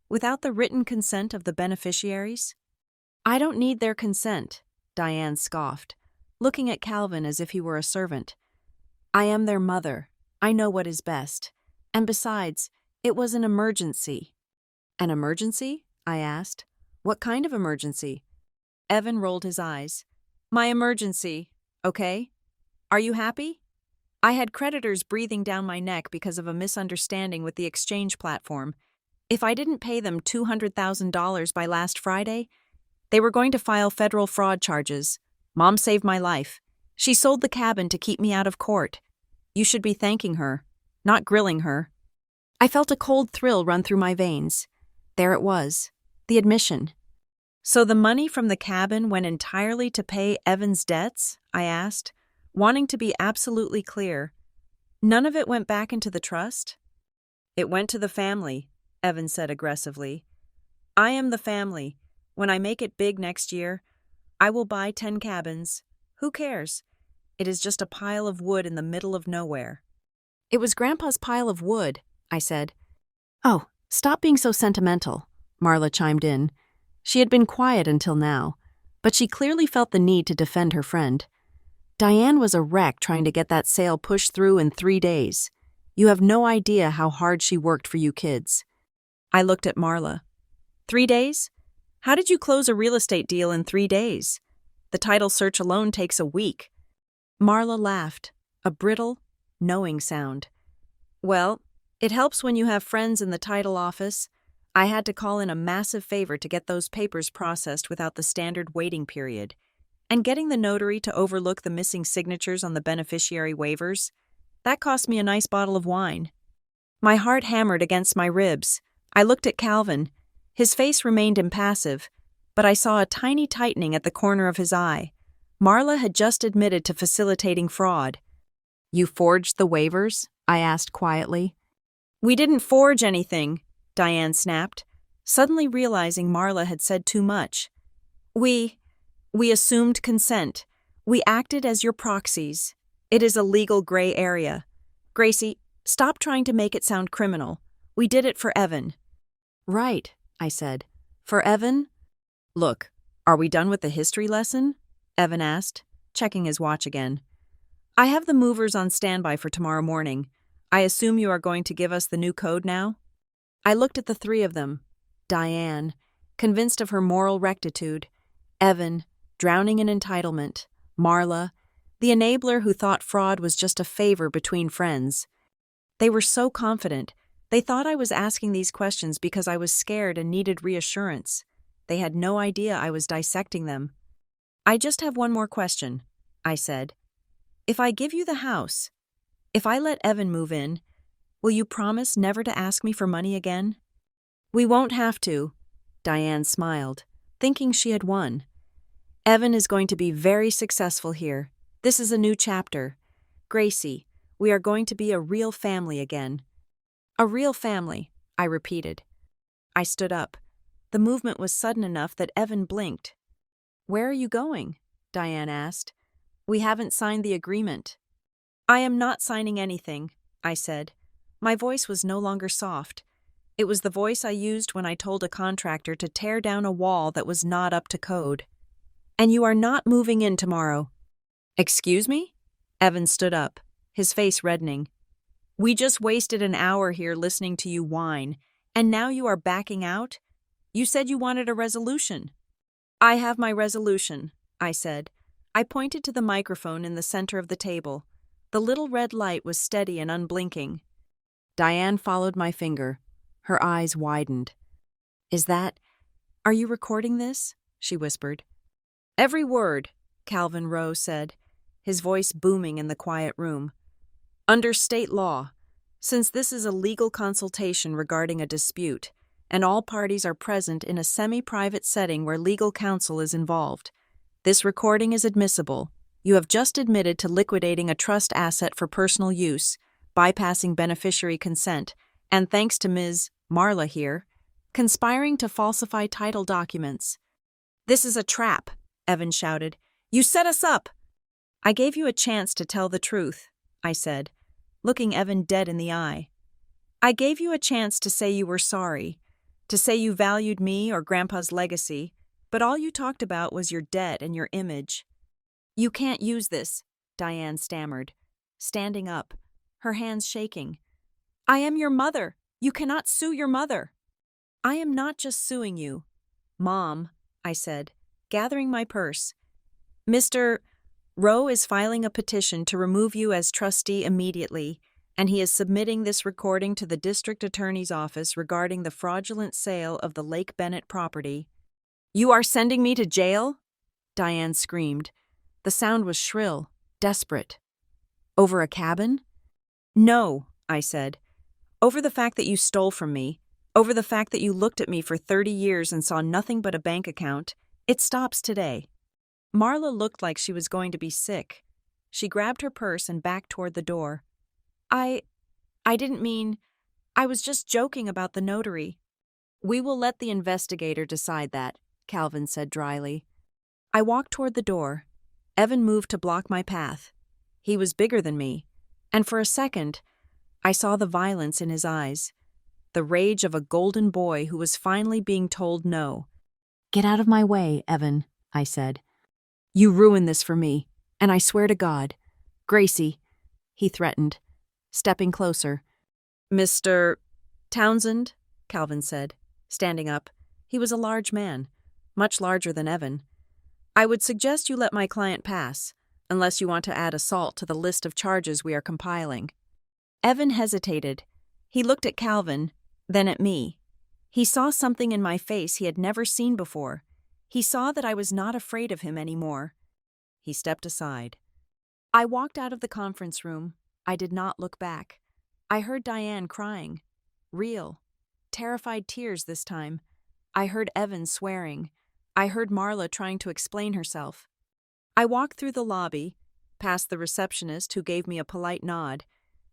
without the written consent of the beneficiaries?" "I don't need their consent," Diane scoffed, looking at Calvin as if he were a servant. "I am their mother. I know what is best. And besides, it was an emergency." "An emergency?" I asked. "What kind of emergency?" Evan rolled his eyes. "My emergency, okay? Are you happy? I had creditors breathing down my neck because of a misunderstanding with the exchange platform. If I didn't pay them $200,000 by last Friday, they were going to file federal fraud charges. Mom saved my life. She sold the cabin to keep me out of court. You should be thanking her, not grilling her." I felt a cold thrill run through my veins. There it was, the admission. "So the money from the cabin went entirely to pay Evan's debts?" I asked, wanting to be absolutely clear. "None of it went back into the trust?" "It went to the family," Evan said aggressively. "I am the family. When I make it big next year, I will buy 10 cabins. Who cares? It is just a pile of wood in the middle of nowhere." "It was Grandpa's pile of wood," I said. "Oh, stop being so sentimental," Marla chimed in. She had been quiet until now, but she clearly felt the need to defend her friend. "Diane was a wreck trying to get that sale pushed through in 3 days. You have no idea how hard she worked for you kids." I looked at Marla. 3 days? How did you close a real estate deal in 3 days? The title search alone takes a week." Marla laughed, a brittle, knowing sound. "Well, it helps when you have friends in the title office. I had to call in a massive favor to get those papers processed without the standard waiting period. And getting the notary to overlook the missing signatures on the beneficiary waivers, that cost me a nice bottle of wine." My heart hammered against my ribs. I looked at Calvin. His face remained impassive, but I saw a tiny tightening at the corner of his eye. Marla had just admitted to facilitating fraud. "You forged the waivers?" I asked quietly. "We didn't forge anything," Diane snapped. suddenly realizing Marla had said too much. We assumed consent. We acted as your proxies. It is a legal gray area. Gracie, stop trying to make it sound criminal. We did it for Evan. Right, I said. For Evan? Look, are we done with the history lesson? Evan asked, checking his watch again. I have the movers on standby for tomorrow morning. I assume you are going to give us the new code now? I looked at the three of them. Diane, convinced of her moral rectitude. Evan, drowning in entitlement. Marla, the enabler who thought fraud was just a favor between friends. They were so confident. They thought I was asking these questions because I was scared and needed reassurance. They had no idea I was dissecting them. I just have one more question, I said. If I give you the house, if I let Evan move in, will you promise never to ask me for money again? We won't have to, Diane smiled, thinking she had won. Evan is going to be very successful here. This is a new chapter. Gracie, we are going to be a real family again. A real family, I repeated. I stood up. The movement was sudden enough that Evan blinked. Where are you going? Diane asked. We haven't signed the agreement. I am not signing anything, I said. My voice was no longer soft. It was the voice I used when I told a contractor to tear down a wall that was not up to code. And you are not moving in tomorrow. Excuse me? Evan stood up, his face reddening. We just wasted an hour here listening to you whine, and now you are backing out? You said you wanted a resolution. I have my resolution, I said. I pointed to the microphone in the center of the table. The little red light was steady and unblinking. Diane followed my finger. Her eyes widened. Are you recording this? She whispered. Every word, Calvin Rowe said, his voice booming in the quiet room. Under state law, since this is a legal consultation regarding a dispute, and all parties are present in a semi-private setting where legal counsel is involved, this recording is admissible. You have just admitted to liquidating a trust asset for personal use, bypassing beneficiary consent, and thanks to Ms. Marla here, conspiring to falsify title documents. This is a trap, Evan shouted. You set us up! I gave you a chance to tell the truth, I said, looking Evan dead in the eye. I gave you a chance to say you were sorry, to say you valued me or Grandpa's legacy, but all you talked about was your debt and your image. You can't use this, Diane stammered, standing up, her hands shaking. I am your mother. You cannot sue your mother. I am not just suing you. Mom, I said, gathering my purse. Mr. Rowe is filing a petition to remove you as trustee immediately, and he is submitting this recording to the district attorney's office regarding the fraudulent sale of the Lake Bennett property. You are sending me to jail? Diane screamed. The sound was shrill, desperate. Over a cabin? No, I said. Over the fact that you stole from me, over the fact that you looked at me for 30 years and saw nothing but a bank account. It stops today. Marla looked like she was going to be sick. She grabbed her purse and backed toward the door. I didn't mean... I was just joking about the notary. We will let the investigator decide that, Calvin said dryly. I walked toward the door. Evan moved to block my path. He was bigger than me, and for a second, I saw the violence in his eyes, the rage of a golden boy who was finally being told no. Get out of my way, Evan, I said. You ruined this for me, and I swear to God. Gracie, he threatened, stepping closer. Mr. Townsend, Calvin said, standing up. He was a large man, much larger than Evan. I would suggest you let my client pass, unless you want to add assault to the list of charges we are compiling. Evan hesitated. He looked at Calvin, then at me. He saw something in my face he had never seen before. He saw that I was not afraid of him anymore. He stepped aside. I walked out of the conference room. I did not look back. I heard Diane crying. Real, terrified tears this time. I heard Evan swearing. I heard Marla trying to explain herself. I walked through the lobby, past the receptionist who gave me a polite nod.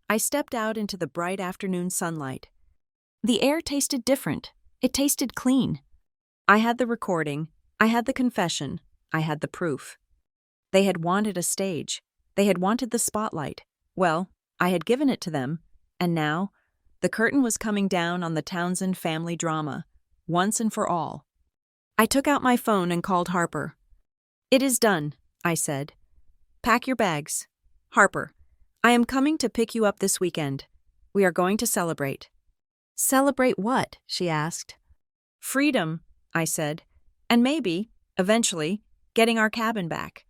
I stepped out into the bright afternoon sunlight. The air tasted different, It tasted clean. I had the recording, I had the confession, I had the proof. They had wanted a stage. They had wanted the spotlight. Well, I had given it to them, and now the curtain was coming down on the Townsend family drama, once and for all. I took out my phone and called Harper. "It is done," I said. "Pack your bags. Harper, I am coming to pick you up this weekend. We are going to celebrate." "Celebrate what?" she asked. "Freedom," I said, "and maybe, eventually, getting our cabin back."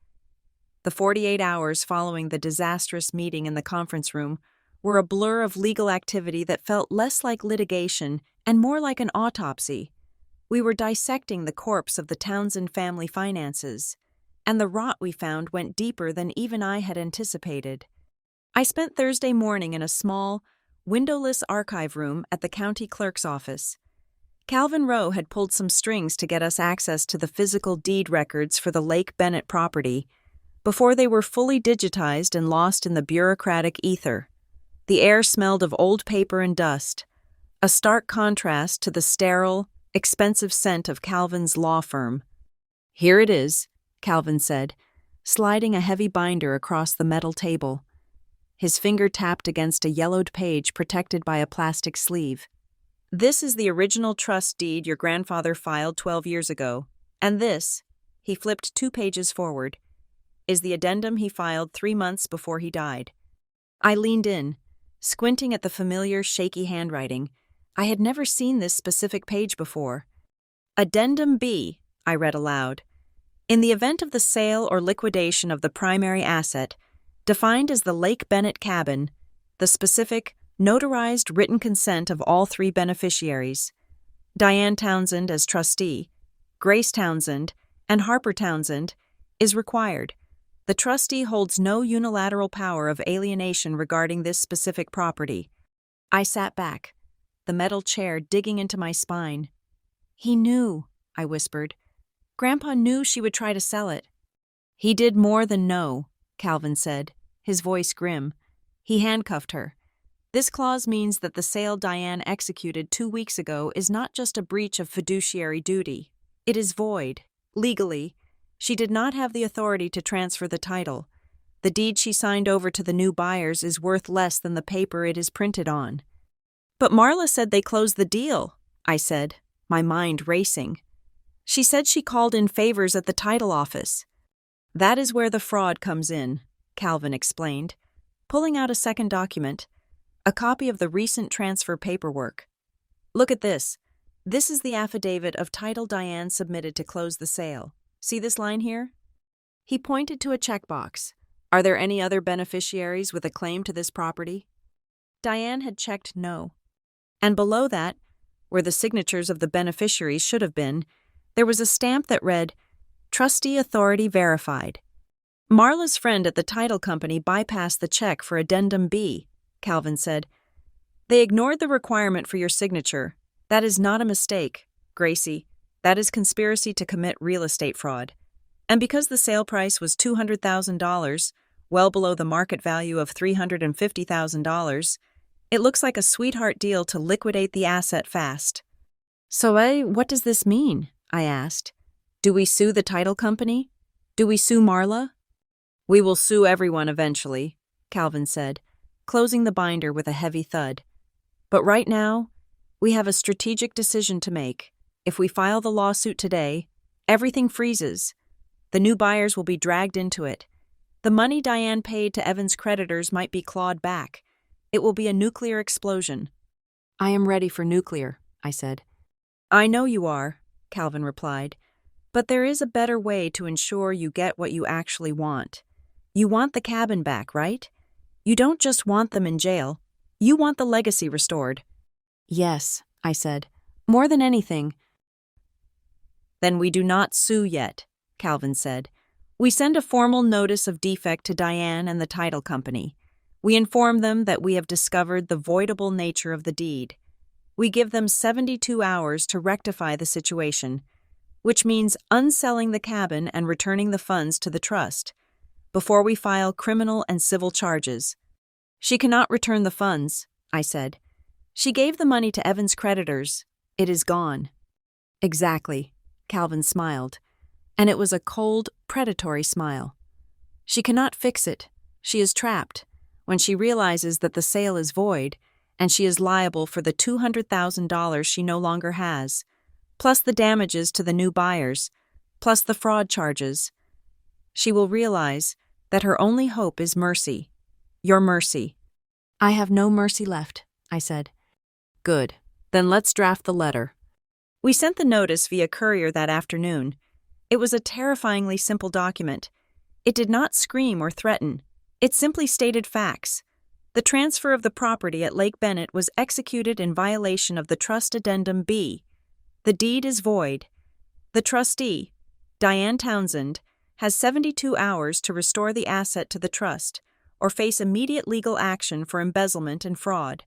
The 48 hours following the disastrous meeting in the conference room were a blur of legal activity that felt less like litigation and more like an autopsy. We were dissecting the corpse of the Townsend family finances, and the rot we found went deeper than even I had anticipated. I spent Thursday morning in a small, windowless archive room at the county clerk's office. Calvin Rowe had pulled some strings to get us access to the physical deed records for the Lake Bennett property before they were fully digitized and lost in the bureaucratic ether. The air smelled of old paper and dust, a stark contrast to the sterile, expensive scent of Calvin's law firm. "Here it is," Calvin said, sliding a heavy binder across the metal table. His finger tapped against a yellowed page protected by a plastic sleeve. "This is the original trust deed your grandfather filed 12 years ago, and this," he flipped 2 pages forward, "is the addendum he filed 3 months before he died." I leaned in, squinting at the familiar, shaky handwriting. I had never seen this specific page before. "Addendum B," I read aloud. "In the event of the sale or liquidation of the primary asset, defined as the Lake Bennett cabin, the specific, notarized written consent of all 3 beneficiaries, Diane Townsend as trustee, Grace Townsend, and Harper Townsend, is required. The trustee holds no unilateral power of alienation regarding this specific property." I sat back, the metal chair digging into my spine. "He knew," I whispered. "Grandpa knew she would try to sell it." "He did more than know," Calvin said, his voice grim. "He handcuffed her. This clause means that the sale Diane executed 2 weeks ago is not just a breach of fiduciary duty. It is void. Legally, she did not have the authority to transfer the title. The deed she signed over to the new buyers is worth less than the paper it is printed on." "But Marla said they closed the deal," I said, my mind racing. "She said she called in favors at the title office." "That is where the fraud comes in," Calvin explained, pulling out a second document, a copy of the recent transfer paperwork. "Look at this. This is the affidavit of title Diane submitted to close the sale. See this line here?" He pointed to a checkbox. "Are there any other beneficiaries with a claim to this property?" Diane had checked no. And below that, where the signatures of the beneficiaries should have been, there was a stamp that read, "Trustee Authority Verified." "Marla's friend at the title company bypassed the check for Addendum B," Calvin said. "They ignored the requirement for your signature. That is not a mistake, Gracie. That is conspiracy to commit real estate fraud. And because the sale price was $200,000, well below the market value of $350,000, it looks like a sweetheart deal to liquidate the asset fast." "So, what does this mean?" I asked. "Do we sue the title company? Do we sue Marla?" "We will sue everyone eventually," Calvin said, closing the binder with a heavy thud. "But right now, we have a strategic decision to make. If we file the lawsuit today, everything freezes. The new buyers will be dragged into it. The money Diane paid to Evan's creditors might be clawed back. It will be a nuclear explosion." "I am ready for nuclear," I said. "I know you are," Calvin replied, "but there is a better way to ensure you get what you actually want. You want the cabin back, right? You don't just want them in jail. You want the legacy restored." "Yes," I said, "more than anything." "Then we do not sue yet," Calvin said. "We send a formal notice of defect to Diane and the title company. We inform them that we have discovered the voidable nature of the deed. We give them 72 hours to rectify the situation, which means unselling the cabin and returning the funds to the trust, before we file criminal and civil charges." "She cannot return the funds," I said. "She gave the money to Evan's creditors. It is gone. Exactly, Calvin smiled, and it was a cold, predatory smile. She cannot fix it. She is trapped. When she realizes that the sale is void, and she is liable for the $200,000 she no longer has, plus the damages to the new buyers, plus the fraud charges, she will realize that her only hope is mercy. Your mercy. I have no mercy left, I said. Good. Then let's draft the letter. We sent the notice via courier that afternoon. It was a terrifyingly simple document. It did not scream or threaten. It simply stated facts. The transfer of the property at Lake Bennett was executed in violation of the Trust Addendum B. The deed is void. The trustee, Diane Townsend, has 72 hours to restore the asset to the trust or face immediate legal action for embezzlement and fraud.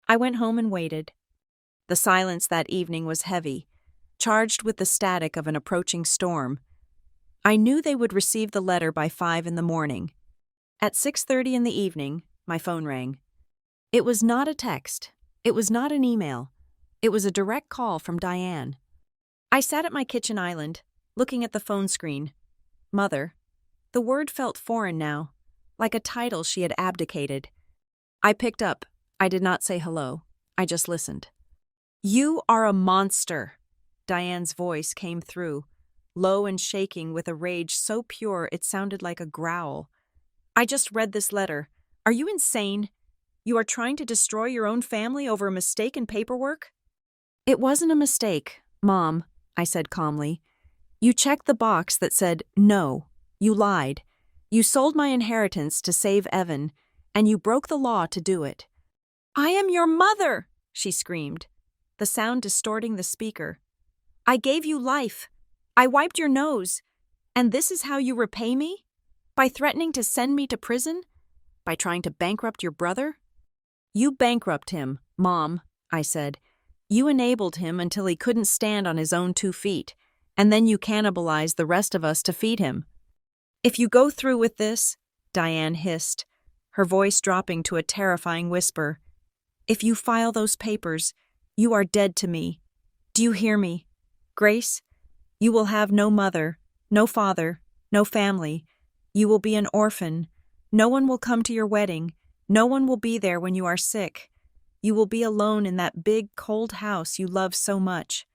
I went home and waited. The silence that evening was heavy, charged with the static of an approaching storm. I knew they would receive the letter by 5 in the morning. At 6:30 in the evening, my phone rang. It was not a text. It was not an email. It was a direct call from Diane. I sat at my kitchen island, looking at the phone screen. Mother. The word felt foreign now, like a title she had abdicated. I picked up. I did not say hello. I just listened. You are a monster. Diane's voice came through, low and shaking with a rage so pure it sounded like a growl. I just read this letter. Are you insane? You are trying to destroy your own family over a mistake in paperwork? It wasn't a mistake, Mom, I said calmly. You checked the box that said no. You lied. You sold my inheritance to save Evan, and you broke the law to do it. I am your mother, she screamed, the sound distorting the speaker. I gave you life. I wiped your nose. And this is how you repay me? By threatening to send me to prison? By trying to bankrupt your brother? You bankrupt him, Mom, I said. You enabled him until he couldn't stand on his own 2 feet, and then you cannibalized the rest of us to feed him. If you go through with this, Diane hissed, her voice dropping to a terrifying whisper, if you file those papers, you are dead to me. Do you hear me? Grace, you will have no mother, no father, no family. You will be an orphan. No one will come to your wedding. No one will be there when you are sick. You will be alone in that big, cold house you love so much.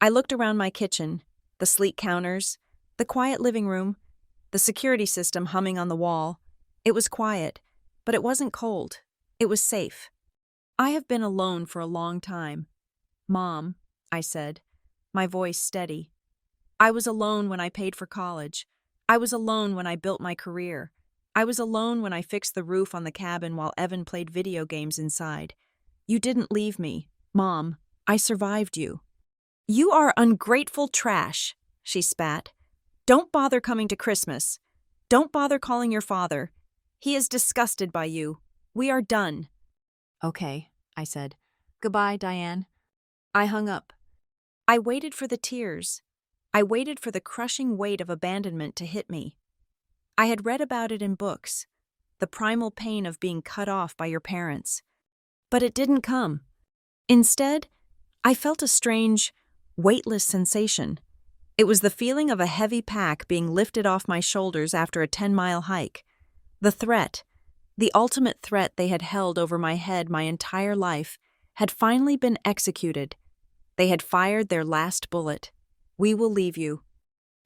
I looked around my kitchen, the sleek counters, the quiet living room, the security system humming on the wall. It was quiet, but it wasn't cold. It was safe. I have been alone for a long time. Mom, I said, my voice steady. I was alone when I paid for college. I was alone when I built my career. I was alone when I fixed the roof on the cabin while Evan played video games inside. You didn't leave me. Mom, I survived you. You are ungrateful trash, she spat. Don't bother coming to Christmas. Don't bother calling your father. He is disgusted by you. We are done. Okay, I said. Goodbye, Diane. I hung up. I waited for the tears. I waited for the crushing weight of abandonment to hit me. I had read about it in books, the primal pain of being cut off by your parents. But it didn't come. Instead, I felt a strange, weightless sensation. It was the feeling of a heavy pack being lifted off my shoulders after a 10-mile hike. The threat, the ultimate threat they had held over my head my entire life, had finally been executed. They had fired their last bullet. We will leave you.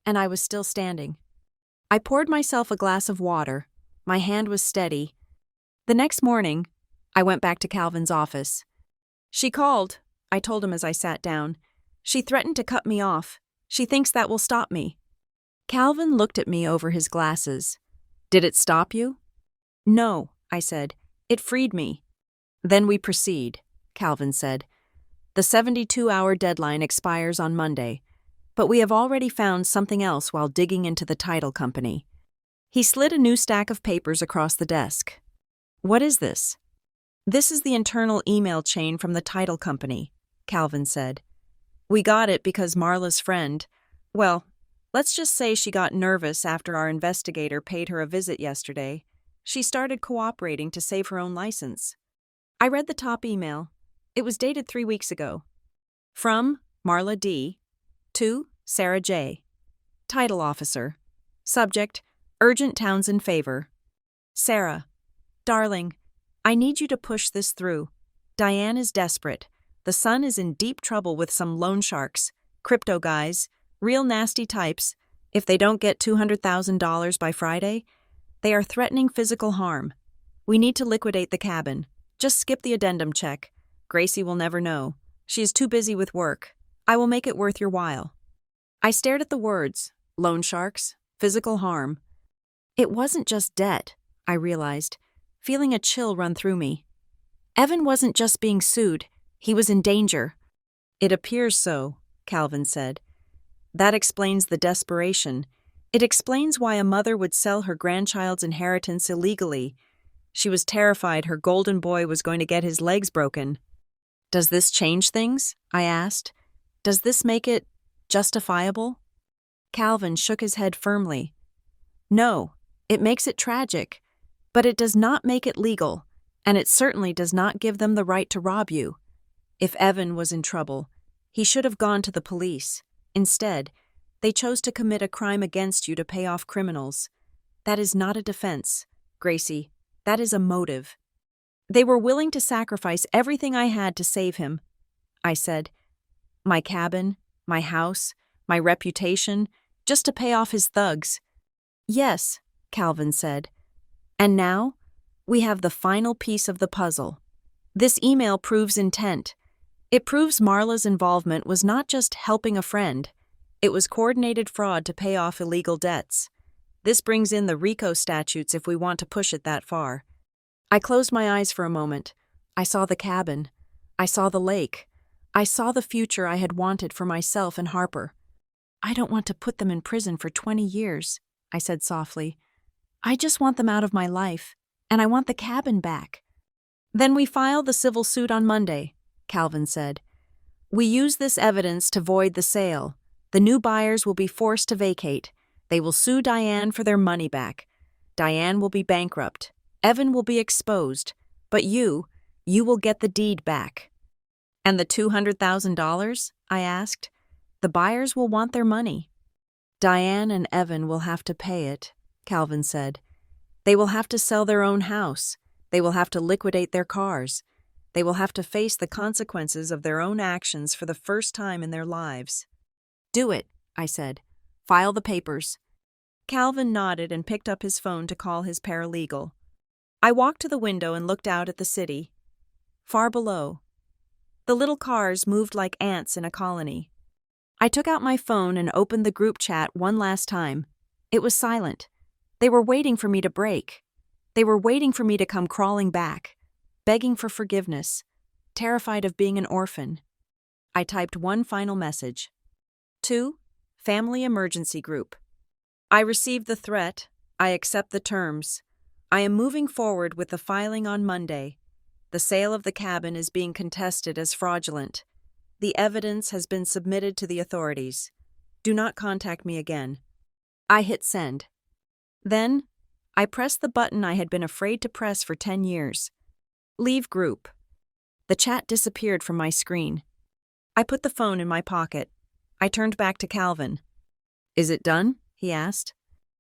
And I was still standing. I poured myself a glass of water. My hand was steady. The next morning, I went back to Calvin's office. She called, I told him as I sat down. She threatened to cut me off. She thinks that will stop me. Calvin looked at me over his glasses. Did it stop you? No, I said. It freed me. Then we proceed, Calvin said. The 72-hour deadline expires on Monday, but we have already found something else while digging into the title company. He slid a new stack of papers across the desk. What is this? This is the internal email chain from the title company, Calvin said. We got it because Marla's friend, well, let's just say she got nervous after our investigator paid her a visit yesterday. She started cooperating to save her own license. I read the top email. It was dated 3 weeks ago. From Marla D. to Sarah J. Title Officer. Subject: Urgent Townsend favor. Sarah: Darling, I need you to push this through. Diane is desperate. The son is in deep trouble with some loan sharks, crypto guys, real nasty types. If they don't get $200,000 by Friday, they are threatening physical harm. We need to liquidate the cabin. Just skip the addendum check. Gracie will never know. She is too busy with work. I will make it worth your while. I stared at the words, loan sharks, physical harm. It wasn't just debt, I realized, feeling a chill run through me. Evan wasn't just being sued, he was in danger. It appears so, Calvin said. That explains the desperation. It explains why a mother would sell her grandchild's inheritance illegally. She was terrified her golden boy was going to get his legs broken. Does this change things? I asked. Does this make it justifiable? Calvin shook his head firmly. No, it makes it tragic, but it does not make it legal, and it certainly does not give them the right to rob you. If Evan was in trouble, he should have gone to the police. Instead, they chose to commit a crime against you to pay off criminals. That is not a defense, Gracie. That is a motive. They were willing to sacrifice everything I had to save him, I said. My cabin, my house, my reputation, just to pay off his thugs. Yes, Calvin said. And now, we have the final piece of the puzzle. This email proves intent. It proves Marla's involvement was not just helping a friend. It was coordinated fraud to pay off illegal debts. This brings in the RICO statutes if we want to push it that far. I closed my eyes for a moment. I saw the cabin. I saw the lake. I saw the future I had wanted for myself and Harper. I don't want to put them in prison for 20 years, I said softly. I just want them out of my life, and I want the cabin back. Then we file the civil suit on Monday, Calvin said. We use this evidence to void the sale. The new buyers will be forced to vacate. They will sue Diane for their money back. Diane will be bankrupt. Evan will be exposed. But you will get the deed back. And the $200,000? I asked. The buyers will want their money. Diane and Evan will have to pay it, Calvin said. They will have to sell their own house. They will have to liquidate their cars. They will have to face the consequences of their own actions for the first time in their lives. Do it, I said. File the papers. Calvin nodded and picked up his phone to call his paralegal. I walked to the window and looked out at the city. Far below, the little cars moved like ants in a colony. I took out my phone and opened the group chat one last time. It was silent. They were waiting for me to break. They were waiting for me to come crawling back, begging for forgiveness, terrified of being an orphan. I typed one final message. 2. Family Emergency Group. I received the threat. I accept the terms. I am moving forward with the filing on Monday. The sale of the cabin is being contested as fraudulent. The evidence has been submitted to the authorities. Do not contact me again. I hit send. Then, I pressed the button I had been afraid to press for 10 years. Leave group. The chat disappeared from my screen. I put the phone in my pocket. I turned back to Calvin. Is it done? He asked.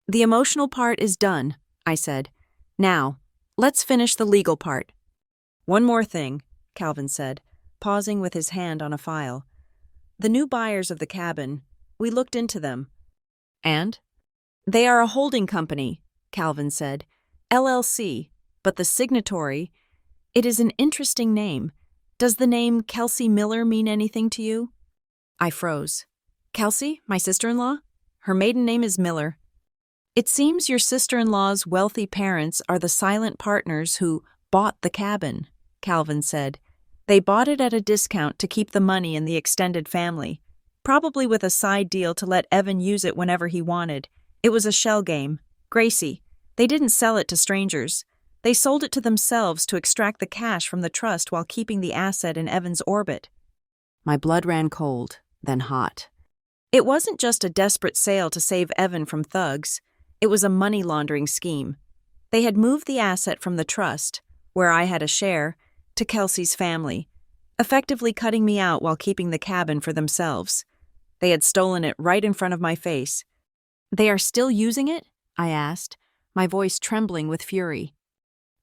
The emotional part is done, I said. Now, let's finish the legal part. One more thing, Calvin said, pausing with his hand on a file. The new buyers of the cabin, we looked into them. And? They are a holding company, Calvin said. LLC, but the signatory, it is an interesting name. Does the name Kelsey Miller mean anything to you? I froze. Kelsey, my sister-in-law? Her maiden name is Miller. It seems your sister-in-law's wealthy parents are the silent partners who bought the cabin, Calvin said. They bought it at a discount to keep the money in the extended family, probably with a side deal to let Evan use it whenever he wanted. It was a shell game. Gracie, they didn't sell it to strangers. They sold it to themselves to extract the cash from the trust while keeping the asset in Evan's orbit. My blood ran cold, then hot. It wasn't just a desperate sale to save Evan from thugs. It was a money laundering scheme. They had moved the asset from the trust, where I had a share, to Kelsey's family. effectively cutting me out while keeping the cabin for themselves. They had stolen it right in front of my face. "They are still using it?" I asked, my voice trembling with fury.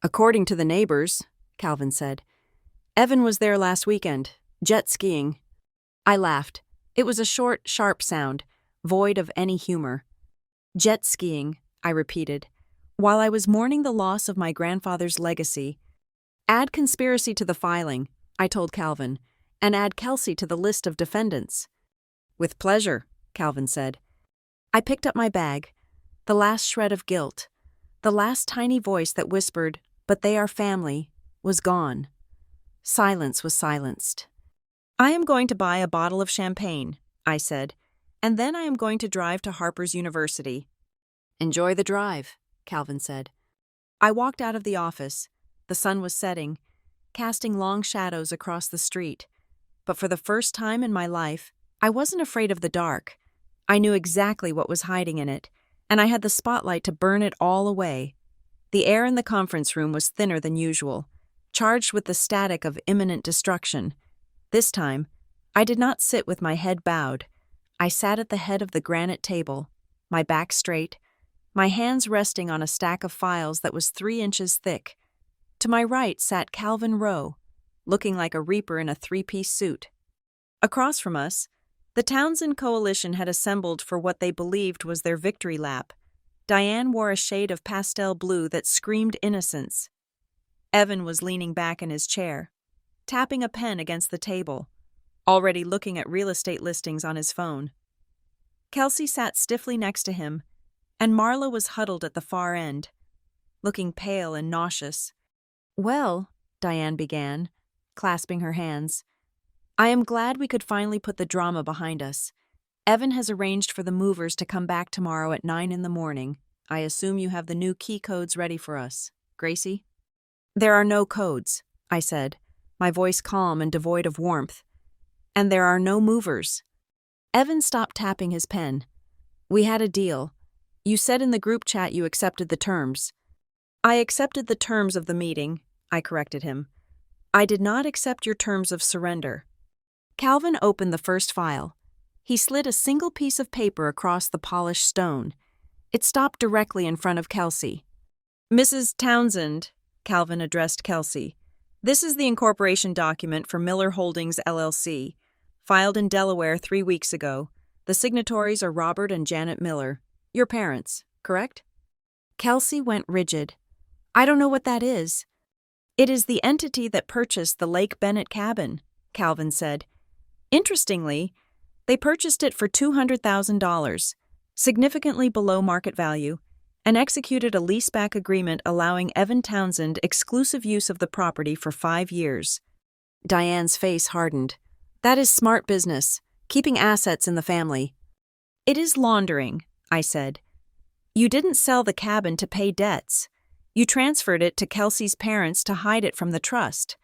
"According to the neighbors," Calvin said. "Evan was there last weekend, jet skiing." I laughed. It was a short, sharp sound, void of any humor. "Jet skiing," I repeated, while I was mourning the loss of my grandfather's legacy. "Add conspiracy to the filing," I told Calvin, "and add Kelsey to the list of defendants." "With pleasure," Calvin said. I picked up my bag. The last shred of guilt, the last tiny voice that whispered, "But they are family," was gone. Silence was silenced. "I am going to buy a bottle of champagne," I said, "and then I am going to drive to Harper's University." "Enjoy the drive," Calvin said. I walked out of the office. The sun was setting, casting long shadows across the street. But for the first time in my life, I wasn't afraid of the dark. I knew exactly what was hiding in it, and I had the spotlight to burn it all away. The air in the conference room was thinner than usual, charged with the static of imminent destruction. This time, I did not sit with my head bowed. I sat at the head of the granite table, my back straight, my hands resting on a stack of files that was 3 inches thick. To my right sat Calvin Rowe, looking like a reaper in a 3-piece suit. Across from us, the Townsend Coalition had assembled for what they believed was their victory lap. Diane wore a shade of pastel blue that screamed innocence. Evan was leaning back in his chair, tapping a pen against the table, already looking at real estate listings on his phone. Kelsey sat stiffly next to him, and Marla was huddled at the far end, looking pale and nauseous. "Well," Diane began, clasping her hands, "I am glad we could finally put the drama behind us. Evan has arranged for the movers to come back tomorrow at 9 in the morning. I assume you have the new key codes ready for us, Gracie?" "There are no codes," I said, my voice calm and devoid of warmth. "And there are no movers." Evan stopped tapping his pen. "We had a deal. You said in the group chat you accepted the terms." "I accepted the terms of the meeting," I corrected him. "I did not accept your terms of surrender." Calvin opened the first file. He slid a single piece of paper across the polished stone. It stopped directly in front of Kelsey. "Mrs. Townsend," Calvin addressed Kelsey, "this is the incorporation document for Miller Holdings, LLC, filed in Delaware 3 weeks ago. The signatories are Robert and Janet Miller, your parents, correct?" Kelsey went rigid. "I don't know what that is." "It is the entity that purchased the Lake Bennett cabin," Calvin said. "Interestingly, they purchased it for $200,000, significantly below market value, and executed a leaseback agreement allowing Evan Townsend exclusive use of the property for 5 years. Diane's face hardened. "That is smart business, keeping assets in the family." "It is laundering," I said. "You didn't sell the cabin to pay debts. You transferred it to Kelsey's parents to hide it from the trust,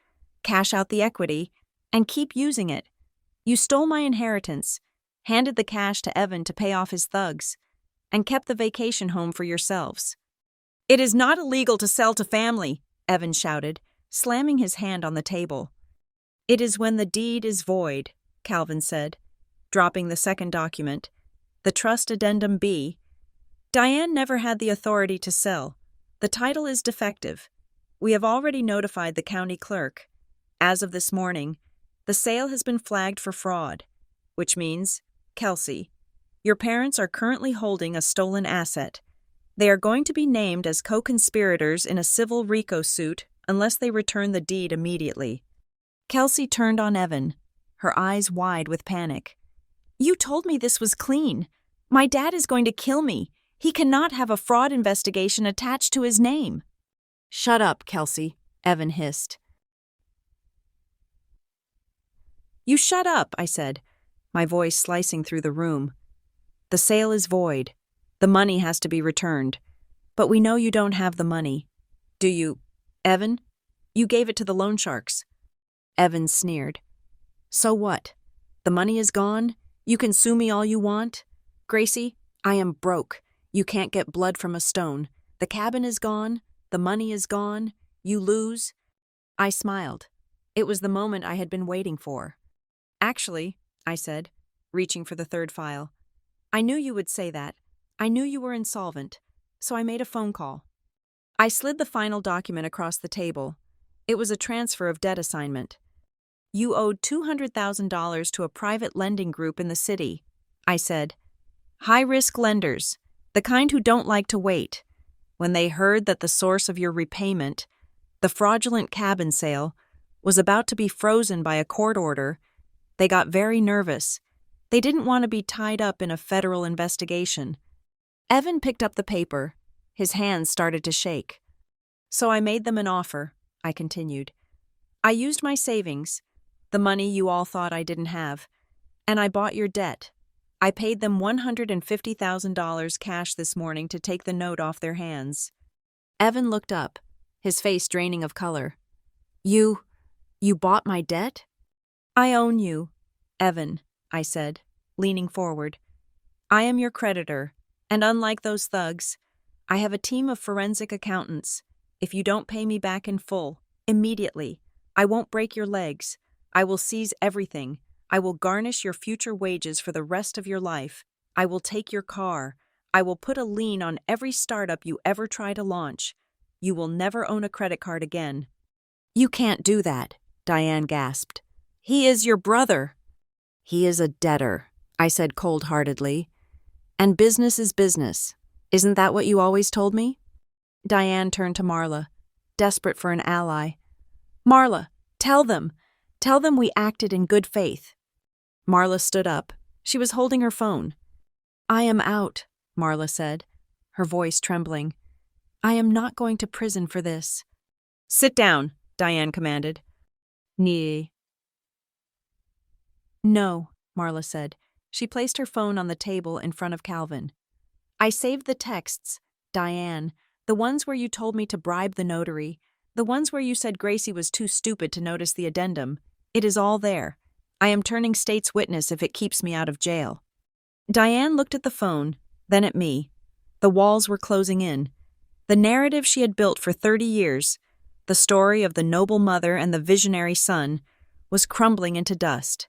cash out the equity, and keep using it. You stole my inheritance, handed the cash to Evan to pay off his thugs, and kept the vacation home for yourselves." "It is not illegal to sell to family," Evan shouted, slamming his hand on the table. "It is when the deed is void," Calvin said, dropping the second document, the Trust Addendum B. "Diane never had the authority to sell. The title is defective. We have already notified the county clerk. As of this morning, the sale has been flagged for fraud, which means, Kelsey, your parents are currently holding a stolen asset. They are going to be named as co-conspirators in a civil RICO suit unless they return the deed immediately." Kelsey turned on Evan, her eyes wide with panic. "You told me this was clean. My dad is going to kill me. He cannot have a fraud investigation attached to his name." "Shut up, Kelsey," Evan hissed. "You shut up," I said, my voice slicing through the room. "The sale is void. The money has to be returned. But we know you don't have the money. Do you, Evan? You gave it to the loan sharks." Evan sneered. "So what? The money is gone? You can sue me all you want? Gracie, I am broke. You can't get blood from a stone. The cabin is gone. The money is gone. You lose." I smiled. It was the moment I had been waiting for. Actually, I said, reaching for the third file, I knew you would say that. I knew you were insolvent, so I made a phone call. I slid the final document across the table. It was a transfer of debt assignment. You owed $200,000 to a private lending group in the city, I said. High-risk lenders, the kind who don't like to wait. When they heard that the source of your repayment, the fraudulent cabin sale, was about to be frozen by a court order, they got very nervous. They didn't want to be tied up in a federal investigation. Evan picked up the paper. His hands started to shake. So I made them an offer, I continued. I used my savings, the money you all thought I didn't have, and I bought your debt. I paid them $150,000 cash this morning to take the note off their hands. Evan looked up, his face draining of color. You bought my debt? I own you, Evan, I said, leaning forward. I am your creditor, and unlike those thugs, I have a team of forensic accountants. If you don't pay me back in full, immediately, I won't break your legs. I will seize everything. I will garnish your future wages for the rest of your life. I will take your car. I will put a lien on every startup you ever try to launch. You will never own a credit card again. You can't do that, Diane gasped. He is your brother. He is a debtor, I said cold-heartedly. And business is business. Isn't that what you always told me? Diane turned to Marla, desperate for an ally. Marla, tell them we acted in good faith. Marla stood up. She was holding her phone. I am out, Marla said, her voice trembling. I am not going to prison for this. Sit down, Diane commanded. Nee. No, Marla said. She placed her phone on the table in front of Calvin. I saved the texts, Diane, the ones where you told me to bribe the notary, the ones where you said Gracie was too stupid to notice the addendum. It is all there. I am turning state's witness if it keeps me out of jail. Diane looked at the phone, then at me. The walls were closing in. The narrative she had built for 30 years, the story of the noble mother and the visionary son, was crumbling into dust.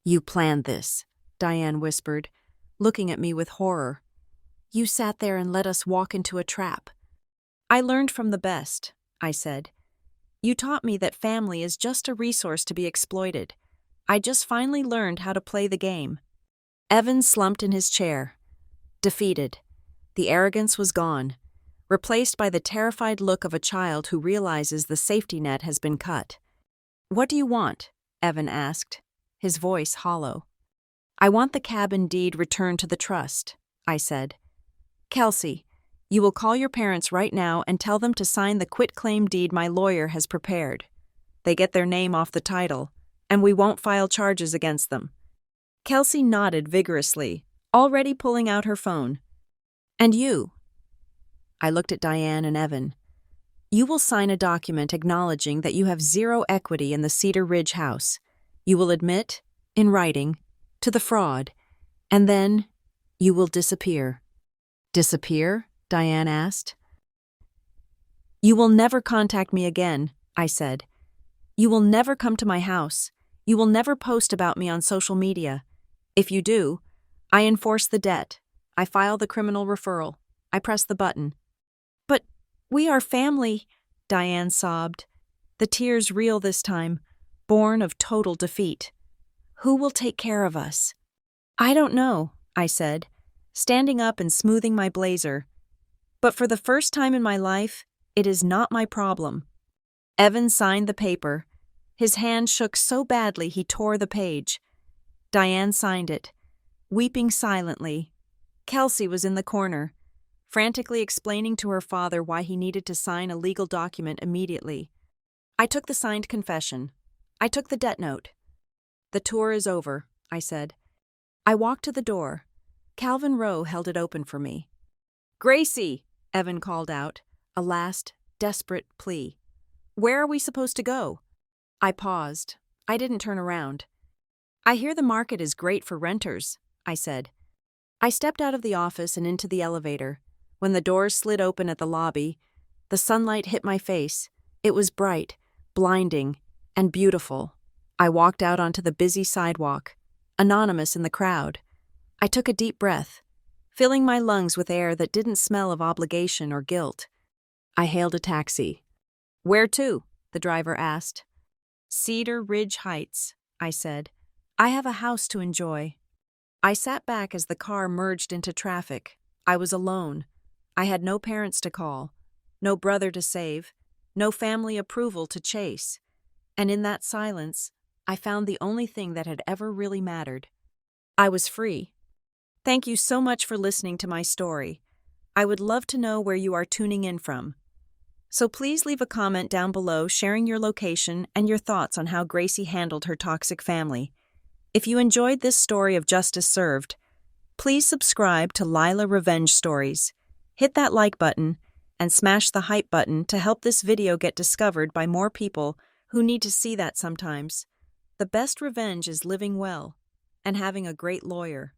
You planned this, Diane whispered, looking at me with horror. You sat there and let us walk into a trap. I learned from the best, I said. You taught me that family is just a resource to be exploited. I just finally learned how to play the game. Evan slumped in his chair, defeated. The arrogance was gone, replaced by the terrified look of a child who realizes the safety net has been cut. What do you want? Evan asked, his voice hollow. I want the cabin deed returned to the trust, I said. Kelsey, you will call your parents right now and tell them to sign the quitclaim deed my lawyer has prepared. They get their name off the title, and we won't file charges against them. Kelsey nodded vigorously, already pulling out her phone. And you? I looked at Diane and Evan. You will sign a document acknowledging that you have zero equity in the Cedar Ridge house. You will admit, in writing, to the fraud, and then you will disappear. Disappear? Diane asked. You will never contact me again, I said. You will never come to my house. You will never post about me on social media. If you do, I enforce the debt. I file the criminal referral. I press the button. But we are family, Diane sobbed. The tears real this time, born of total defeat. Who will take care of us? I don't know, I said, standing up and smoothing my blazer. But for the first time in my life, it is not my problem. Evan signed the paper. His hand shook so badly he tore the page. Diane signed it, weeping silently. Kelsey was in the corner, frantically explaining to her father why he needed to sign a legal document immediately. I took the signed confession. I took the debt note. The tour is over, I said. I walked to the door. Calvin Rowe held it open for me. Gracie, Evan called out, a last, desperate plea. Where are we supposed to go? I paused. I didn't turn around. I hear the market is great for renters, I said. I stepped out of the office and into the elevator. When the doors slid open at the lobby, the sunlight hit my face. It was bright, blinding, and beautiful. I walked out onto the busy sidewalk, anonymous in the crowd. I took a deep breath, filling my lungs with air that didn't smell of obligation or guilt. I hailed a taxi. "Where to?" the driver asked. "Cedar Ridge Heights," I said. "I have a house to enjoy." I sat back as the car merged into traffic. I was alone. I had no parents to call, no brother to save, no family approval to chase. And in that silence, I found the only thing that had ever really mattered. I was free. Thank you so much for listening to my story. I would love to know where you are tuning in from. So please leave a comment down below sharing your location and your thoughts on how Gracie handled her toxic family. If you enjoyed this story of justice served, please subscribe to Lila Revenge Stories. Hit that like button and smash the hype button to help this video get discovered by more people who need to see that sometimes. The best revenge is living well and having a great lawyer.